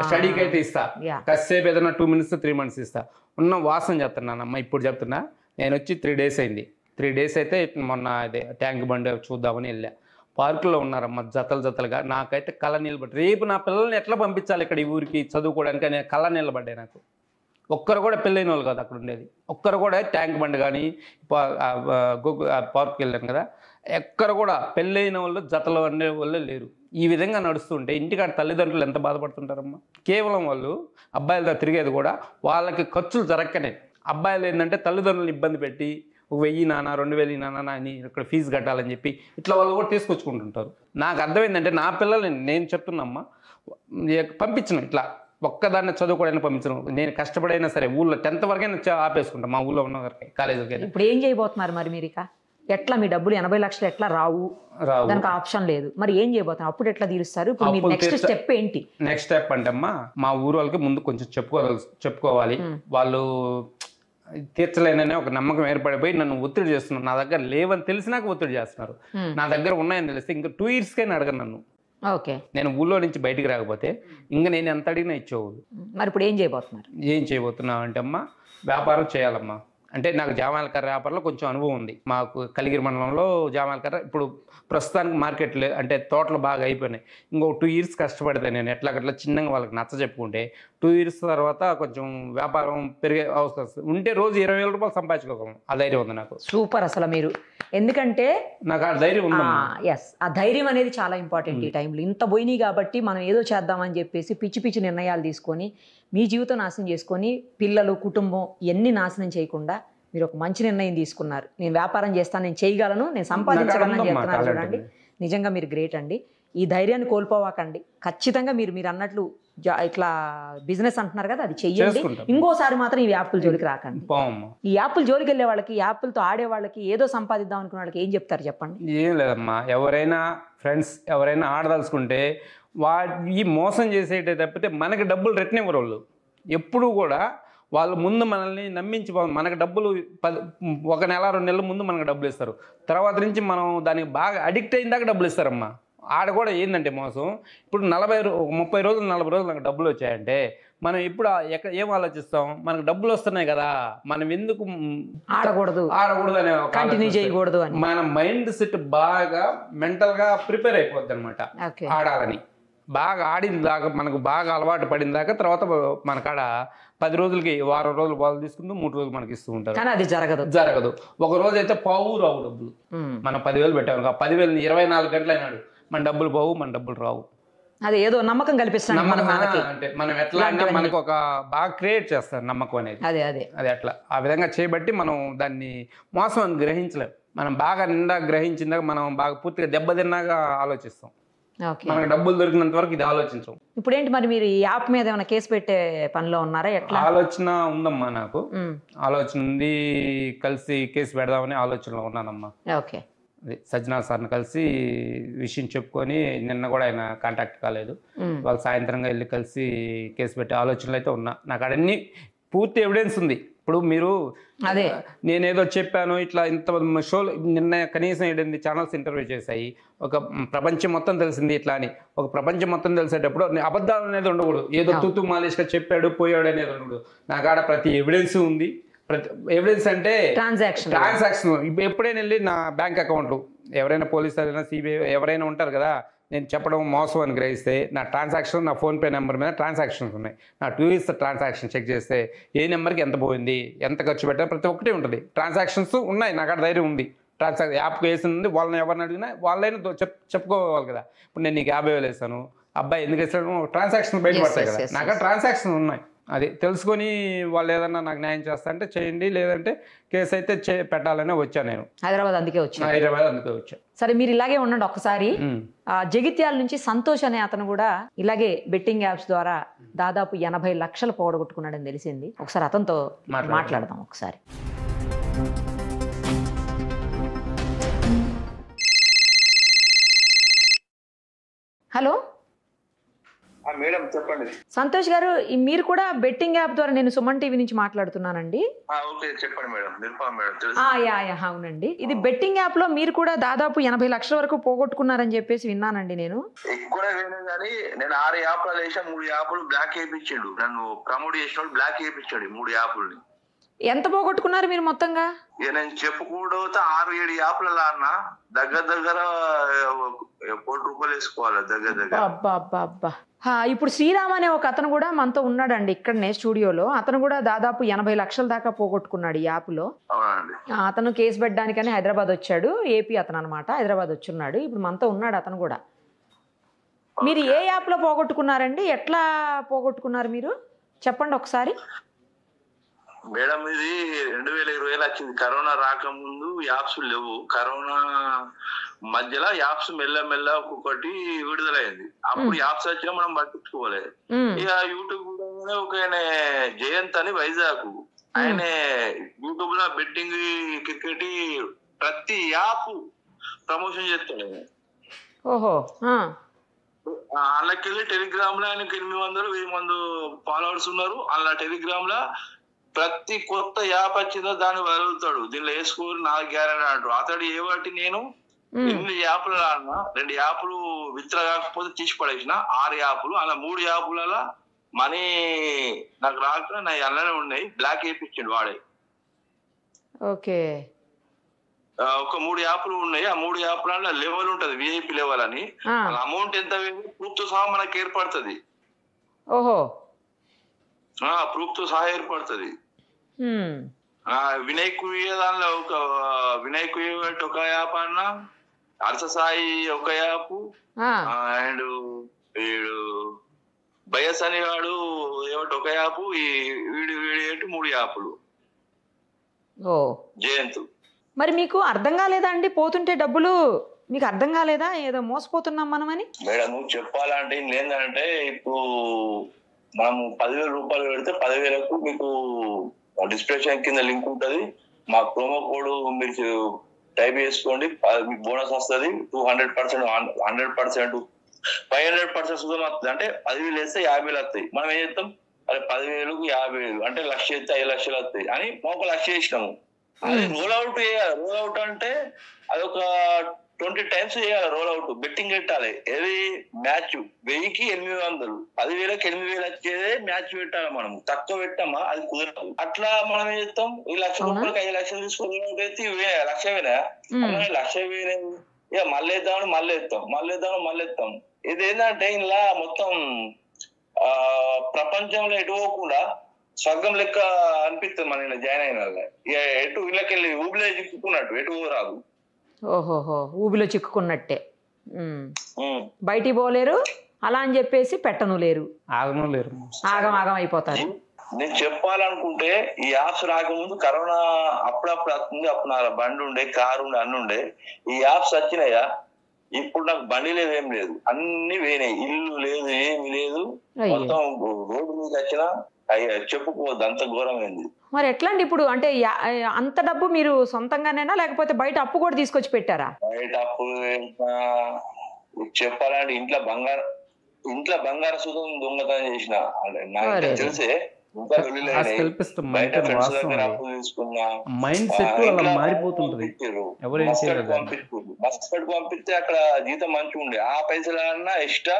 స్టడీకి అయితే ఇస్తా, కాసేపు ఏదైనా 2 minutes 3 minutes ఇస్తా. ఉన్న వాసన చెప్తున్నానమ్మా. ఇప్పుడు చెప్తున్నా, నేను వచ్చి 3 days అయింది. 3 days అయితే మొన్న అదే ట్యాంక్ బండి చూద్దామని వెళ్ళా. పార్కులో ఉన్నారమ్మా జతలుగా. నాకైతే కళ్ళ నిలబడి, రేపు నా పిల్లల్ని ఎట్లా పంపించాలి ఇక్కడ ఈ ఊరికి చదువుకోవడానికి అనే కళ్ళ నిలబడ్డాయి నాకు. ఒక్కరు కూడా పెళ్ళైన వాళ్ళు కాదు అక్కడ ఉండేది. ఒక్కరు కూడా ట్యాంక్ బండి కానీ పార్క్కి వెళ్ళాను కదా, ఎక్కడ కూడా పెళ్ళైన వాళ్ళు జతలు అనే వాళ్ళే లేరు. ఈ విధంగా నడుస్తుంటే ఇంటికాడ తల్లిదండ్రులు ఎంత బాధపడుతుంటారమ్మా. కేవలం వాళ్ళు అబ్బాయిలతో తిరిగేది కూడా వాళ్ళకి ఖర్చులు జరగకనే. అబ్బాయిలు ఏంటంటే తల్లిదండ్రులను ఇబ్బంది పెట్టి 1000 నాన్న 2000 నాన్న అని ఇక్కడ ఫీజు కట్టాలని చెప్పి ఇట్లా వాళ్ళు కూడా తీసుకొచ్చుకుంటుంటారు. నాకు అర్థమైందంటే నా పిల్లల్ని నేను చెప్తున్నమ్మా పంపించను, ఇట్లా ఒక్కదాన్ని చదువుకోవడానికి పంపించను. నేను కష్టపడైనా సరే ఊళ్ళో 10th వరకైనా ఆపేసుకుంటాను, మా ఊళ్ళో ఉన్న వరకు కాలేజీకి. ఇప్పుడు ఏం చేయబోతున్నారు మరి మీరు? ఇక ఎట్లా మీ డబ్బులు 80 లక్షలు ఎట్లా రావు? దానికి ఆప్షన్ లేదు. మరి ఏం చేయబోతున్నారు? అప్పుడు ఎట్లా తీరుస్తారు? ఇప్పుడు మీ నెక్స్ట్ స్టెప్ ఏంటి? నెక్స్ట్ స్టెప్ అంటే అమ్మా, మా ఊరు వాళ్ళకి ముందు కొంచెం చెప్పుకోవాలి. వాళ్ళు తీర్చలేననే ఒక నమ్మకం ఏర్పడిపోయి నన్ను ఒత్తిడి చేస్తున్నారు. నా దగ్గర లేవని తెలిసినాక ఒత్తిడి చేస్తున్నారు. నా దగ్గర ఉన్నాయని తెలిస్తే ఇంకా 2 yearsకైనా అడగను నన్ను. ఓకే, నేను ఊళ్ళో నుంచి బయటికి రాకపోతే ఇంకా నేను ఎంత అడిగినా ఇచ్చేవాళ్ళు. మరి ఇప్పుడు ఏం చేయబోతున్నారు? ఏం చేయబోతున్నావు అంటే అమ్మా, వ్యాపారం చేయాలమ్మా. అంటే నాకు జామాయిల కర్ర వ్యాపారంలో కొంచెం అనుభవం ఉంది. మాకు కలిగిరి మండలంలో జామాయిల కర్ర ఇప్పుడు ప్రస్తుతానికి మార్కెట్లో అంటే తోటలు బాగా అయిపోయినాయి. ఇంకో 2 years కష్టపడితే నేను ఎట్లాగట్లా చిన్నగా వాళ్ళకి నచ్చ చెప్పుకుంటే 2 years తర్వాత కొంచెం వ్యాపారం పెరిగే అవకాశం ఉంటే రోజు 20,000 రూపాయలు సంపాదించుకోగలను. ఆ ధైర్యం ఉంది నాకు. సూపర్ అసలు మీరు. ఎందుకంటే నాకు ఆ ధైర్యం ఉంది. ఎస్, ఆ ధైర్యం అనేది చాలా ఇంపార్టెంట్ ఈ టైంలో. ఇంత పోయినాయి కాబట్టి మనం ఏదో చేద్దామని చెప్పేసి పిచ్చి నిర్ణయాలు తీసుకొని మీ జీవితం నాశనం చేసుకొని పిల్లలు కుటుంబం ఇవన్నీ నాశనం చేయకుండా మీరు ఒక మంచి నిర్ణయం తీసుకున్నారు. నేను వ్యాపారం చేస్తాను, నేను చేయగలను, నేను సంపాదించగలను అని చెప్తున్నారు. చూడండి, నిజంగా మీరు గ్రేట్ అండి. ఈ ధైర్యాన్ని కోల్పోవాకండి. ఖచ్చితంగా మీరు అన్నట్లు ఇట్లా బిజినెస్ అంటున్నారు కదా, అది చెయ్యండి. ఇంకోసారి మాత్రం ఈ యాప్ల జోలికి రాకండి. ఈ యాప్ల జోలికి వెళ్ళే వాళ్ళకి, యాప్లతో ఆడే వాళ్ళకి, ఏదో సంపాదిద్దాం అనుకున్న వాళ్ళకి ఏం చెప్తారు చెప్పండి? ఏం లేదమ్మా, ఎవరైనా ఫ్రెండ్స్ ఎవరైనా ఆడదలుచుకుంటే ఈ మోసం చేసేటే తప్పితే మనకి డబ్బులు రిటర్న్ ఇవ్వరు వాళ్ళు. ఎప్పుడు కూడా వాళ్ళు ముందు మనల్ని నమ్మించి మనకు డబ్బులు 1 నెల 2 నెలల ముందు మనకు డబ్బులు ఇస్తారు. తర్వాత నుంచి మనం దానికి బాగా అడిక్ట్ అయిన దాకా డబ్బులు ఇస్తారమ్మా. ఆడ కూడా ఏంటంటే మోసం. ఇప్పుడు 30 రోజులు 40 రోజులు నాకు డబ్బులు వచ్చాయంటే మనం ఇప్పుడు ఏం ఆలోచిస్తాం? మనకు డబ్బులు వస్తున్నాయి కదా, మనం ఎందుకు ఆడకూడదు అనే కంటిన్యూ చేయకూడదు అని మన మైండ్ సెట్ బాగా మెంటల్గా ప్రిపేర్ అయిపోద్ది అనమాట. ఆడాలని బాగా ఆడిన దాకా, మనకు బాగా అలవాటు పడిన దాకా, తర్వాత మన కాడ 10 రోజులకి వారం రోజులు వాళ్ళు తీసుకుంటూ 3 రోజులు మనకి ఇస్తూ ఉంటారు. కానీ అది జరగదు. ఒక రోజు అయితే రావు డబ్బులు. మనం 10,000 పెట్టాము, 10,000 24 గంటలు అయినాడు మన డబ్బులు పోవు, మన డబ్బులు రావు. అది ఏదో నమ్మకం కల్పిస్తాను అంటే మనం ఎట్లా అంటే మనకు ఒక బాగా క్రియేట్ చేస్తారు నమ్మకం అనేది. అది అట్లా ఆ విధంగా చేయబట్టి మనం దాన్ని మోసం అని గ్రహించలేం. మనం బాగా నిండా గ్రహించిందాక మనం బాగా పూర్తిగా దెబ్బతిన్నాగా ఆలోచిస్తాం. ఓకే. మనకు డబ్బులు దొరికినంత వరకు ఇది ఆలోచించం. ఇప్పుడు ఏంటి మరి మీరు ఈ యాప్ మీద ఏమైనా కేసు పెట్టే పనిలో ఉన్నారా ఎట్లా? ఆలోచన ఉందమ్మా, నాకు ఆలోచన ఉంది. కలిసి కేసు పెడదామని ఆలోచనలో ఉన్నానమ్మా. ఓకే. సజ్జనార్ సార్ని కలిసి విషయం చెప్పుకొని, నిన్న కూడా ఆయన కాంటాక్ట్ కాలేదు, వాళ్ళు సాయంత్రంగా వెళ్ళి కలిసి కేసు పెట్టే ఆలోచనలు అయితే ఉన్నా. నాకు అడన్నీ పూర్తి ఎవిడెన్స్ ఉంది. ఇప్పుడు మీరు అదే నేనేదో చెప్పాను ఇట్లా ఇంత షోలు నిన్న కనీసం 8 ఛానల్స్ ఇంటర్వ్యూ చేశాయి. ఒక ప్రపంచం మొత్తం తెలిసింది ఇట్లా అని. ఒక ప్రపంచం మొత్తం తెలిసేటప్పుడు అబద్ధాలు అనేది ఉండకూడదు. ఏదో తూతూ మాలేష్గా చెప్పాడు పోయాడు అనేది ఉండకూడదు. నాకు ఆడ ప్రతి ఎవిడెన్స్ ఉంది. ఎవిడెన్స్ అంటే ట్రాన్సాక్షన్. ఎప్పుడైనా వెళ్ళి నా బ్యాంక్ అకౌంట్ ఎవరైనా పోలీసు అయినా సిబిఐ ఎవరైనా ఉంటారు కదా, నేను చెప్పడం మోసం అని గ్రహిస్తే నా ట్రాన్సాక్షన్, నా ఫోన్పే నెంబర్ మీద ట్రాన్సాక్షన్స్ ఉన్నాయి. నా 2 years ట్రాన్సాక్షన్ చెక్ చేస్తే ఏ నెంబర్కి ఎంత పోయింది, ఎంత ఖర్చు పెట్టా, ప్రతి ఒక్కటి ఉంటుంది. ట్రాన్సాక్షన్స్ ఉన్నాయి, నాకు అక్కడ ధైర్యం ఉంది. ట్రాన్సాక్షన్ యాప్కి వేసింది, వాళ్ళని ఎవరిని అడిగినా వాళ్ళైనా చెప్పుకోవాలి కదా. ఇప్పుడు నేను నీకు 50,000 వేసాను, అబ్బాయి ఎందుకు వేసాను, ట్రాన్సాక్షన్ బయటపడతాయి కదా. నాకు ట్రాన్సాక్షన్ ఉన్నాయి. అది తెలుసుకొని వాళ్ళు ఏదన్నా నాకు న్యాయం చేస్తా అంటే చేయండి, లేదంటే కేసు అయితే పెట్టాలనే వచ్చాను నేను హైదరాబాద్. అందుకే వచ్చా. సరే, మీరు ఇలాగే ఉండండి. ఒకసారి జగిత్యాల నుంచి సంతోష్ అనే అతను కూడా ఇలాగే బెట్టింగ్ యాప్స్ ద్వారా దాదాపు 80 లక్షలు పోగొట్టుకున్నాడని తెలిసింది. ఒకసారి అతనితో మాట్లాడదాం ఒకసారి. హలో మేడం, చెప్పండి. సంతోష్ గారు, మీరు కూడా బెట్టింగ్ యాప్ ద్వారా, నేను సుమన్ టీవీ నుంచి మాట్లాడుతున్నానండి. చెప్పండి మేడం. అవునండి. ఇది బెట్టింగ్ యాప్ లో మీరు కూడా దాదాపు 80 లక్షల వరకు పోగొట్టుకున్నారని చెప్పేసి విన్నానండి నేను. ఎక్కువ వేయలేదు కానీ నేను 6 యాప్లు వేసా. 3 యాప్లు బ్లాక్ వేయించాడు. నన్ను ప్రమోట్ చేసిన వాళ్ళు బ్లాక్ వేయించాడు 3 యాప్లని. ఎంత పోగొట్టుకున్నారు మీరు మొత్తంగా? ఇక నేను చెప్పుకుంటూ 6-7 యాప్లలో అన్న దగ్గర 1 కోటి రూపాయలు వేసుకోవాలి దగ్గర. అబ్బా. ఇప్పుడు శ్రీరామ్ అనే ఒక అతను కూడా మనతో ఉన్నాడండి ఇక్కడనే స్టూడియోలో. అతను కూడా దాదాపు 80 లక్షల దాకా పోగొట్టుకున్నాడు ఈ యాప్ లో. అతను కేసు పెట్టడానికని హైదరాబాద్ వచ్చాడు. ఏపీ అతను అనమాట, హైదరాబాద్ వచ్చున్నాడు. ఇప్పుడు మనతో ఉన్నాడు అతను కూడా. మీరు ఏ యాప్ లో పోగొట్టుకున్నారండి, ఎట్లా పోగొట్టుకున్నారు మీరు చెప్పండి ఒకసారి. మేడం, ఇది 2020 వచ్చింది. కరోనా రాకముందు యాప్స్ లేవు. కరోనా మధ్యలో యాప్స్ మెల్ల ఒక్కొక్కటి విడుదలైంది. అప్పుడు యాప్స్ వచ్చినా మనం పట్టించుకోలేదు. ఇక యూట్యూబ్ కూడా ఒక జయంత్ అని వైజాగ్, ఆయన యూట్యూబ్ లో బెట్టింగ్, క్రికెట్ ప్రతి యాప్ ప్రమోషన్ చేస్తాడు. ఓహో. అందులోకెళ్ళి టెలిగ్రామ్ లో ఆయనకి 800-1000 ఫాలోవర్స్ ఉన్నారు. అలా టెలిగ్రామ్ లో ప్రతి కొత్త యాప్ వచ్చిందో దాన్ని వదులుతాడు. దీనిలో వేసుకోరు, నాకు గ్యారెంటీ అంటాడు. అతడు ఏవాటి నేను 8 యాప్లు ఆడినా, 2 యాప్లు విత్డ్రా కాకపోతే తీసి పడేసిన, 6 యాప్లు. అలా 3 యాప్లలో మనీ నాకు రాక నా అల్లనే ఉన్నాయి. బ్లాక్ వేయించాడు వాడే. ఓకే. ఒక 3 యాప్లు ఉన్నాయి. ఆ 3 యాప్లలో లెవెల్ ఉంటది, విఐపి లెవెల్ అని. అమౌంట్ ఎంత ప్రూఫ్ తో సహా మనకి ఏర్పడుతుంది. ఓహో. ప్రూఫ్ తో సహా ఏర్పడుతుంది. వినాయక్ దానిలో ఒక వినాయక్ ఒక యాప్ అన్న, అర్స సాయి ఒక యాప్, అండ్ వీడు బయస్ అని వాడు ఏమిటి ఒక యాప్, వీడు 3 యాప్లు. జయంత్. మరి మీకు అర్థం కాలేదా అండి పోతుంటే డబ్బులు? మీకు అర్థం కాలేదా ఏదో మోసపోతున్నాం మనమని? మేడం, చెప్పాలంటే ఏంటంటే ఇప్పుడు మనం 10,000 రూపాయలు పెడితే 10,000కు మీకు డిస్క్రిప్షన్ కింద లింక్ ఉంటుంది. మా ప్రోమో కోడ్ మీరు టైప్ చేసుకోండి, మీకు బోనస్ వస్తుంది. 200%, 100%, 500% సుధం వస్తుంది. అంటే 10,000 వేస్తే 50,000 వస్తాయి. మనం ఏం చేస్తాం, అదే 10,000కు 50,000 అంటే 1,00,000 వేస్తే 5 లక్షలు వస్తాయి అని మనం 1,00,000 వేసినాము. అది రోల్ అవుట్ చేయాలి. రోల్ అవుట్ అంటే అదొక 20 times చేయాలి రోల్ అవుట్. బెట్టింగ్ పెట్టాలి. ఏది మ్యాచ్ 1000కి 800, 10,000కి 8,000 వచ్చేదే మ్యాచ్ పెట్టాలి. మనం తక్కువ పెట్టామా అది కుదరదు. అట్లా మనం ఏం చేస్తాం, ఈ 1,00,000 రూపాయలకి 5 లక్షలు తీసుకొని 1,00,000 వేనా, 1,00,000 వేనే ఇక మళ్ళీ ఎత్తాం. ఇది ఏంటంటే ఇలా మొత్తం ప్రపంచంలో ఎటు పోకుండా స్వర్గం లెక్క అనిపిస్తుంది మన ఇలా జాయిన్ అయిన వాళ్ళ. ఇక ఎటు వీళ్ళకెళ్ళి ఊబిలో చిక్కుకున్నట్టు ఎటు రాదు. ఓహోహో, ఊబిలో చిక్కుకున్నట్టే. బయటికి పోలేరు, అలా అని చెప్పేసి పెట్టను లేరు, ఆగం అయిపోతారు. నేను చెప్పాలనుకుంటే ఈ యాప్స్ రాకముందు కరోనా అప్పుడప్పుడు వస్తుంది. అప్పుడు నా బండి ఉండే, కారు ఉండే, అన్ని ఉండే. ఈ యాప్స్ వచ్చినాయా ఇప్పుడు నాకు బండి లేదు, ఏం లేదు, అన్ని పోయినాయి. ఇల్లు లేదు, ఏమి లేదు, మొత్తం రోడ్డు మీద వచ్చినా చెప్పుకోవద్దు, అంత ఘోరమైంది. మరి ఎట్లా అండి ఇప్పుడు? అంటే అంత డబ్బు మీరు సొంతంగానేనా లేకపోతే బయట అప్పు కూడా తీసుకొచ్చి పెట్టారా? బయట అప్పు చెప్పాలంటే ఇంట్లో బంగార సుతం దొంగతనం చేసిన నాకు తెలిసే మైండ్ సెట్ అలా మారిపోతుంటది. మస్కట్ పంపిస్తే అక్కడ జీతం మంచిగా ఉండే, ఆ పైసలన్నా ఎక్స్ట్రా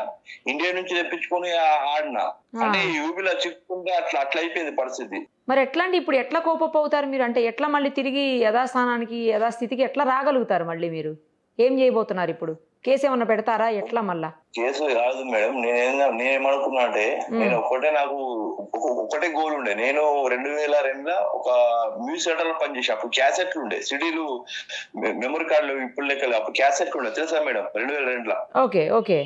ఇండియా నుంచి తెప్పించుకొని ఆడినా, అంటే యూపీలో చిక్కుకుంటే అట్లా అయిపోయింది పరిస్థితి. మరి ఎట్లా అండి ఇప్పుడు? ఎట్లా కోపప్ అవుతారు మీరు? అంటే ఎట్లా మళ్ళీ తిరిగి యథాస్థానానికి యథాస్థితికి ఎట్లా రాగలుగుతారు? మళ్ళీ మీరు ఏం చేయబోతున్నారు ఇప్పుడు? కేసు ఏమన్నా పెడతారా? ఎట్లా మళ్ళా? కేసు కాదు మేడం, నేనేమనుకున్నా అంటే నేను నాకు ఒకటే గోల్ ఉండే. నేను 2002లో ఒక మ్యూజిక్ సెంటర్ లో పనిచేసా. అప్పుడు క్యాసెట్లు ఉండే, సిడీలు, మెమరీ కార్డులు ఇప్పుడు లెక్కలు. అప్పుడు క్యాసెట్లు ఉండే, తెలుసా మేడం? 2002లో. Okay okay.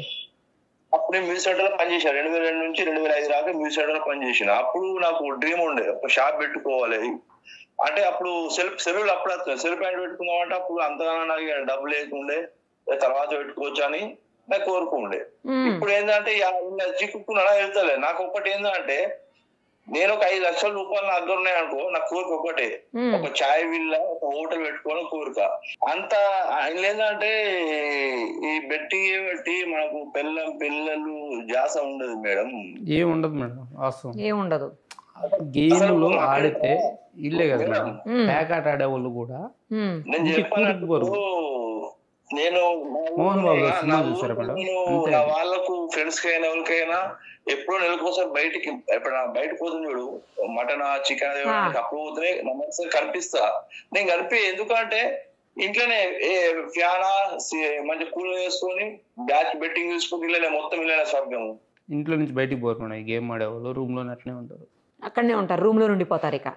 అప్పుడు నేను మ్యూజిక్ సెంటర్ లో పనిచేసాను. 2002 నుంచి 2005 దాకా మ్యూజిక్ సెంటర్ లో పనిచేసిన. అప్పుడు నాకు డ్రీమ్ ఉండే, ఒక షాప్ పెట్టుకోవాలి. అంటే అప్పుడు సెలవులు అప్పుడు సెల్ఫ్ హ్యాండ్ పెట్టుకుందాం అంటే అప్పుడు అంతగానో నాకు డబ్బు లేకుండే, తర్వాత పెట్టుకోవచ్చు అని నాకు కోరుకుండే. ఇప్పుడు ఏంటంటే చిక్కుకున్నా వెళ్తలే. నాకు ఒకటి ఏంటంటే, నేను ఒక 5 లక్షల రూపాయలు నా దగ్గర ఉన్నాయనుకో, నా కోరిక ఒకటే, ఒక చాయ్ విల్ల, ఒక హోటల్ పెట్టుకోవడం కోరిక. అంత ఏంటంటే ఈ బెట్టి మనకు పిల్లలు జాస ఉండదు మేడం. ఏముండదు మేడం, వాస్తవం ఏముండదు. గేమ్లు ఆడితే ఇల్లే కదా మేడం, ప్యాకాట ఆడే వాళ్ళు కూడా. నేను చెప్పాను, నేను వాళ్ళకు ఫ్రెండ్స్ కైనా ఎవరికైనా ఎప్పుడో నెలకోసారి బయటికి పోతుంది చూడు, మటన్ చికెన్ అప్పుడు పోతే నమ్మకం కనిపిస్తా. నేను కనిపి ఎందుకంటే ఇంట్లోనే ఫ్యానా మంచి కూల్ వేసుకొని బ్యాచ్ బెట్టింగ్ చూసుకుని ఇల్లనే మొత్తం ఇల్లనే స్వర్గము. ఇంట్లో నుంచి బయటికి పోతున్నాయి గేమ్ ఆడేవాళ్ళు, రూమ్ లోనే అట్లనే ఉంటారు, అక్కడనే ఉంటారు, రూమ్ లో ఉండిపోతారు. ఇక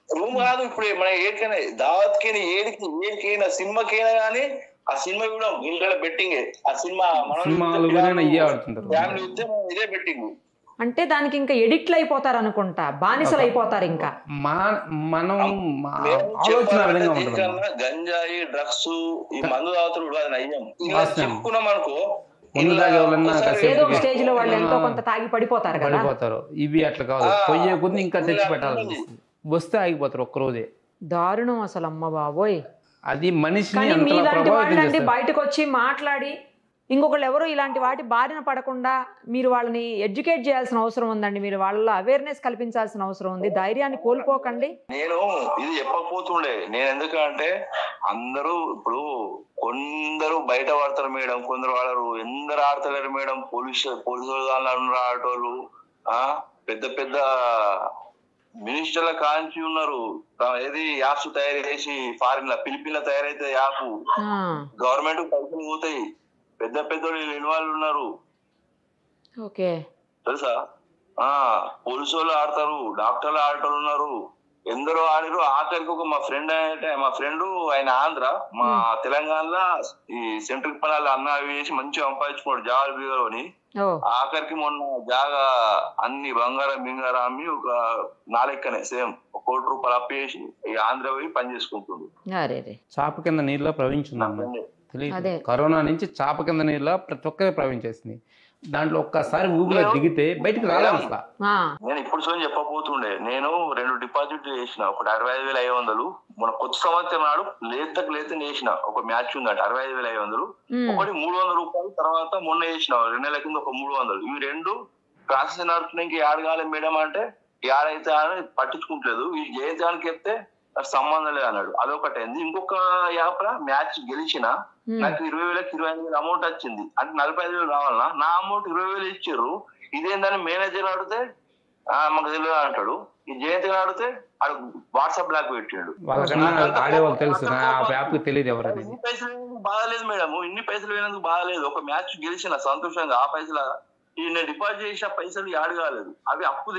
రూమ్ కాదు, ఇప్పుడు మన ఏడికైనా దావత్కైనా ఏడికైనా సినిమాకైనా కానీ ఆ సినిమా కూడా ఇంట్లో బెట్టింగ్. ఆ సినిమా ఫ్యామిలీ వస్తే ఇదే బెట్టింగ్. అంటే దానికి ఇంకా ఎడిక్ట్లు అయిపోతారు అనుకుంటా, బానిసలు అయిపోతారు. ఇంకా మనం గంజాయి, డ్రగ్స్, ఈ మందు తాగుతారు, అది నయ్యం. ఇలా చెప్పుకున్నాం అనుకో, ఏదో ఒక స్టేజ్ లో వాళ్ళు ఎంతో కొంత తాగి పడిపోతారు. ఇవి అట్లా కాదు, పొయ్యే కొద్ది ఇంకా తెచ్చి పెట్టాలి, వస్తే ఆగిపోతారు ఒక్కరోజే. దారుణం అసలు, అమ్మ బాబోయ్. అది మనిషిని మీలాంటి వాళ్ళండి బయటకు వచ్చి మాట్లాడి ఇంకొకళ్ళు ఎవరు ఇలాంటి వాటి బారిన పడకుండా మీరు వాళ్ళని ఎడ్యుకేట్ చేయాల్సిన అవసరం ఉందండి. మీరు వాళ్ళ అవేర్నెస్ కల్పించాల్సిన అవసరం ఉంది. ధైర్యాన్ని కోల్పోకండి. నేను ఇది చెప్పకపోతుండే, నేను ఎందుకంటే అందరూ ఇప్పుడు కొందరు బయట పడతారు మేడం, కొందరు వాడరు, ఎందరు ఆడతలేరు మేడం. పోలీసు ఆడేటోళ్ళు, పెద్ద పెద్ద మినిస్టర్ల కాంచి ఉన్నారు. ఏది యాప్స్ తయారు చేసి ఫారిన్ లా ఫిలిపిన్ లా తయారైతే యాప్ గవర్నమెంట్ పైసలు పోతాయి. పెద్ద పెద్ద ఇన్వాల్వ్ ఉన్నారు, తెలుసా? పోలీసు వాళ్ళు ఆడతారు, డాక్టర్లు ఆడటోళ్ళు ఉన్నారు, ఎందరో ఆడిరు. ఆఖరికి ఒక మా ఫ్రెండ్ ఆయన ఆంధ్ర, మా తెలంగాణలో ఈ సెంట్రల్ పనాలు అన్న వేసి మంచిగా సంపాదించుకున్నాడు జాబ్ బీగరు అని. ఆఖరికి మొన్న జాగా అన్ని బంగారం అమ్మి ఒక నాలెక్కనే సేమ్ 1 కోటి రూపాయలు అప్పు చేసి ఈ ఆంధ్ర పోయి పని చేసుకుంటుంది. చాప కింద నీళ్ళలో ప్రవహించున్నాము తెలియదు. కరోనా నుంచి చాప కింద నీళ్ళలో ప్రతి ఒక్కరే ప్రవహించేసింది. దాంట్లో ఒక్కసారి ఊబిలో దిగితే బయటకు రాలేము అసలు. నేను ఇప్పుడు సో చెప్పబోతుండే, నేను 2 డిపాజిట్లు చేసిన. ఒకటి 65,500 మన కొత్త సంవత్సరం నాడు లేత చేసిన ఒక మ్యాచ్ ఉందంట 65,500. ఒకటి 300 రూపాయలు తర్వాత మొన్న చేసిన 2 నెలల కింద ఒక 300. ఇవి 2 ప్రాసెస్ నడుస్తున్నాయి. ఇంక ఏడగాలి మేడం అంటే ఏడైతే అని పట్టించుకుంటలేదు. ఈ జయించడానికి చెప్తే నాకు సంబంధం లేదు అన్నాడు. అదొకటి అయింది. ఇంకొక యాప్ మ్యాచ్ గెలిచిన నాకు 20,000కి 25,000 అమౌంట్ వచ్చింది. అంటే 45,000 రావాలన్నా, నా అమౌంట్ 20,000 ఇచ్చారు. ఇదేందని మేనేజర్ అడిగితే మాకు తెలియదు అంటాడు. ఈ జయంతి అడిగితే వాట్సాప్ బ్లాక్ పెట్టాడు. ఇన్ని పైసలు బాగాలేదు మేడం, ఇన్ని పైసలు పోయినందుకు బాగాలేదు. ఒక మ్యాచ్ గెలిచిన సంతోషంగా ఆ పైసలు నేను డిపాజిట్ చేసిన పైసలు యాడ్ కాలేదు. అవి అప్పు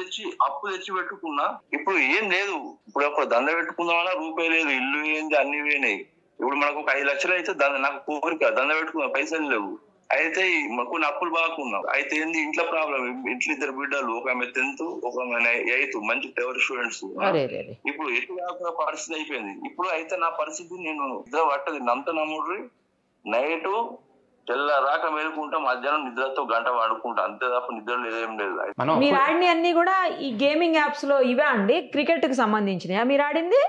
తెచ్చి పెట్టుకున్నా. ఇప్పుడు ఏం లేదు. ఇప్పుడు దండ పెట్టుకుందామన్నా రూపాయి లేదు. ఇల్లు ఏంది, అన్ని పోయినాయి. ఇప్పుడు మనకు ఒక 5 లక్షలు అయితే నాకు కోరిక దండ పెట్టుకున్నా, పైసలు లేవు. అయితే కొన్ని అప్పులు బాగున్నాం. అయితే ఏంది ఇంట్లో ప్రాబ్లం. ఇంట్లో 2 బిడ్డలు, ఒక ఆమె 10th, ఒక ఆమె 8th, మంచి ఫేవరెట్ స్టూడెంట్స్. ఇప్పుడు ఎటు పరిస్థితి అయిపోయింది. ఇప్పుడు అయితే నా పరిస్థితి నేను ఇద్దరు పట్టది. అంత నమ్ముడ్రి నైట్ తెల్లరాక మేలుకుంటా, మధ్యాహ్నం నిద్రతో గంట పడుకుంటా, అంతే తప్ప నిద్ర లేదేం లేదు. మీరు ఆడిని అన్ని కూడా ఈ గేమింగ్ యాప్స్ లో ఇవే అండి? క్రికెట్ కి సంబంధించినయా మీరు ఆడింది?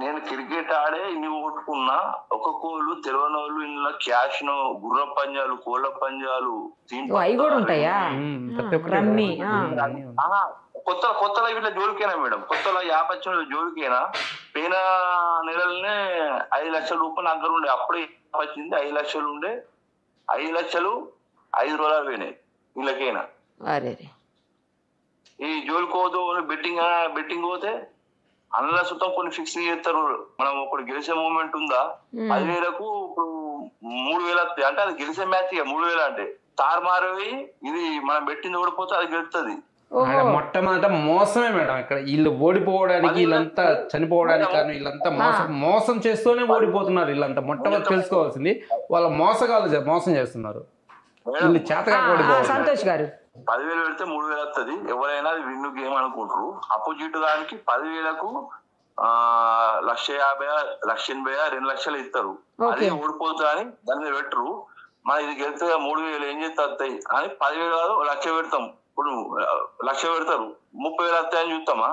నేను క్రికెట్ ఆడే ఇన్ని కొట్టుకున్నా, ఒక్కొక్కళ్ళు తెలియని వాళ్ళు ఇంట్లో క్యాష్ ను, గుర్ర పంజాలు, కోళ్ళ పంజాలు, అవి కూడా ఉంటాయా? రమ్మీ కొత్తలో ఇట్లా జోలికేనా మేడం? కొత్తలో 50 జోలికేనా? పోయిన నెలలనే 5 లక్షల రూపాయలు దగ్గర ఉండే, అప్పుడే వచ్చింది 5 లక్షలు ఉండే, 5 లక్షలు 5 రోజులు పోయినాయి వీళ్ళకైనా. ఈ జోలికోదు బెట్టింగ్ పోతే అందులో సుతం కొన్ని ఫిక్స్ చేస్తారు. మనం ఒకటి గెలిచే మూమెంట్ ఉందా 10,000కు ఇప్పుడు 3,000 వస్తాయి అంటే అది గెలిచే మ్యాచ్. 3,000 అంటే తారుమారవి, ఇది మనం బెట్టింది ఓడిపోతే అది గెలుస్తుంది. మొట్టమొదట మోసమే మేడం. ఇక్కడ వీళ్ళు ఓడిపోవడానికి, వీళ్ళంతా చనిపోవడానికి కానీ వీళ్ళంతా మోసం చేస్తూనే ఓడిపోతున్నారు. వీళ్ళంతా మొట్టమొదటి తెలుసుకోవాల్సింది వాళ్ళ మోసగాళ్ళు మోసం చేస్తున్నారు. వీళ్ళు చేతగా ఓడిపోవాలి. సంతోష్ గారు 10,000 పెడితే 3,000 వస్తుంది. ఎవరైనా విన్ను గేమ్ అనుకుంటారు. అపోజిట్ దానికి 10,000కు 1,50,000, 1,80,000, 2 లక్షలు ఇస్తారు. అదే ఓడిపోతా అని దాని మీద పెట్టరు. మన ఇది గెలిస్తే 3,000 ఏం చేస్తే వస్తాయి అని 10,000 కాదు 1,00,000 పెడతాం. ఇప్పుడు 1,00,000 పెడతారు, 30,000 వస్తాయని చూస్తామా?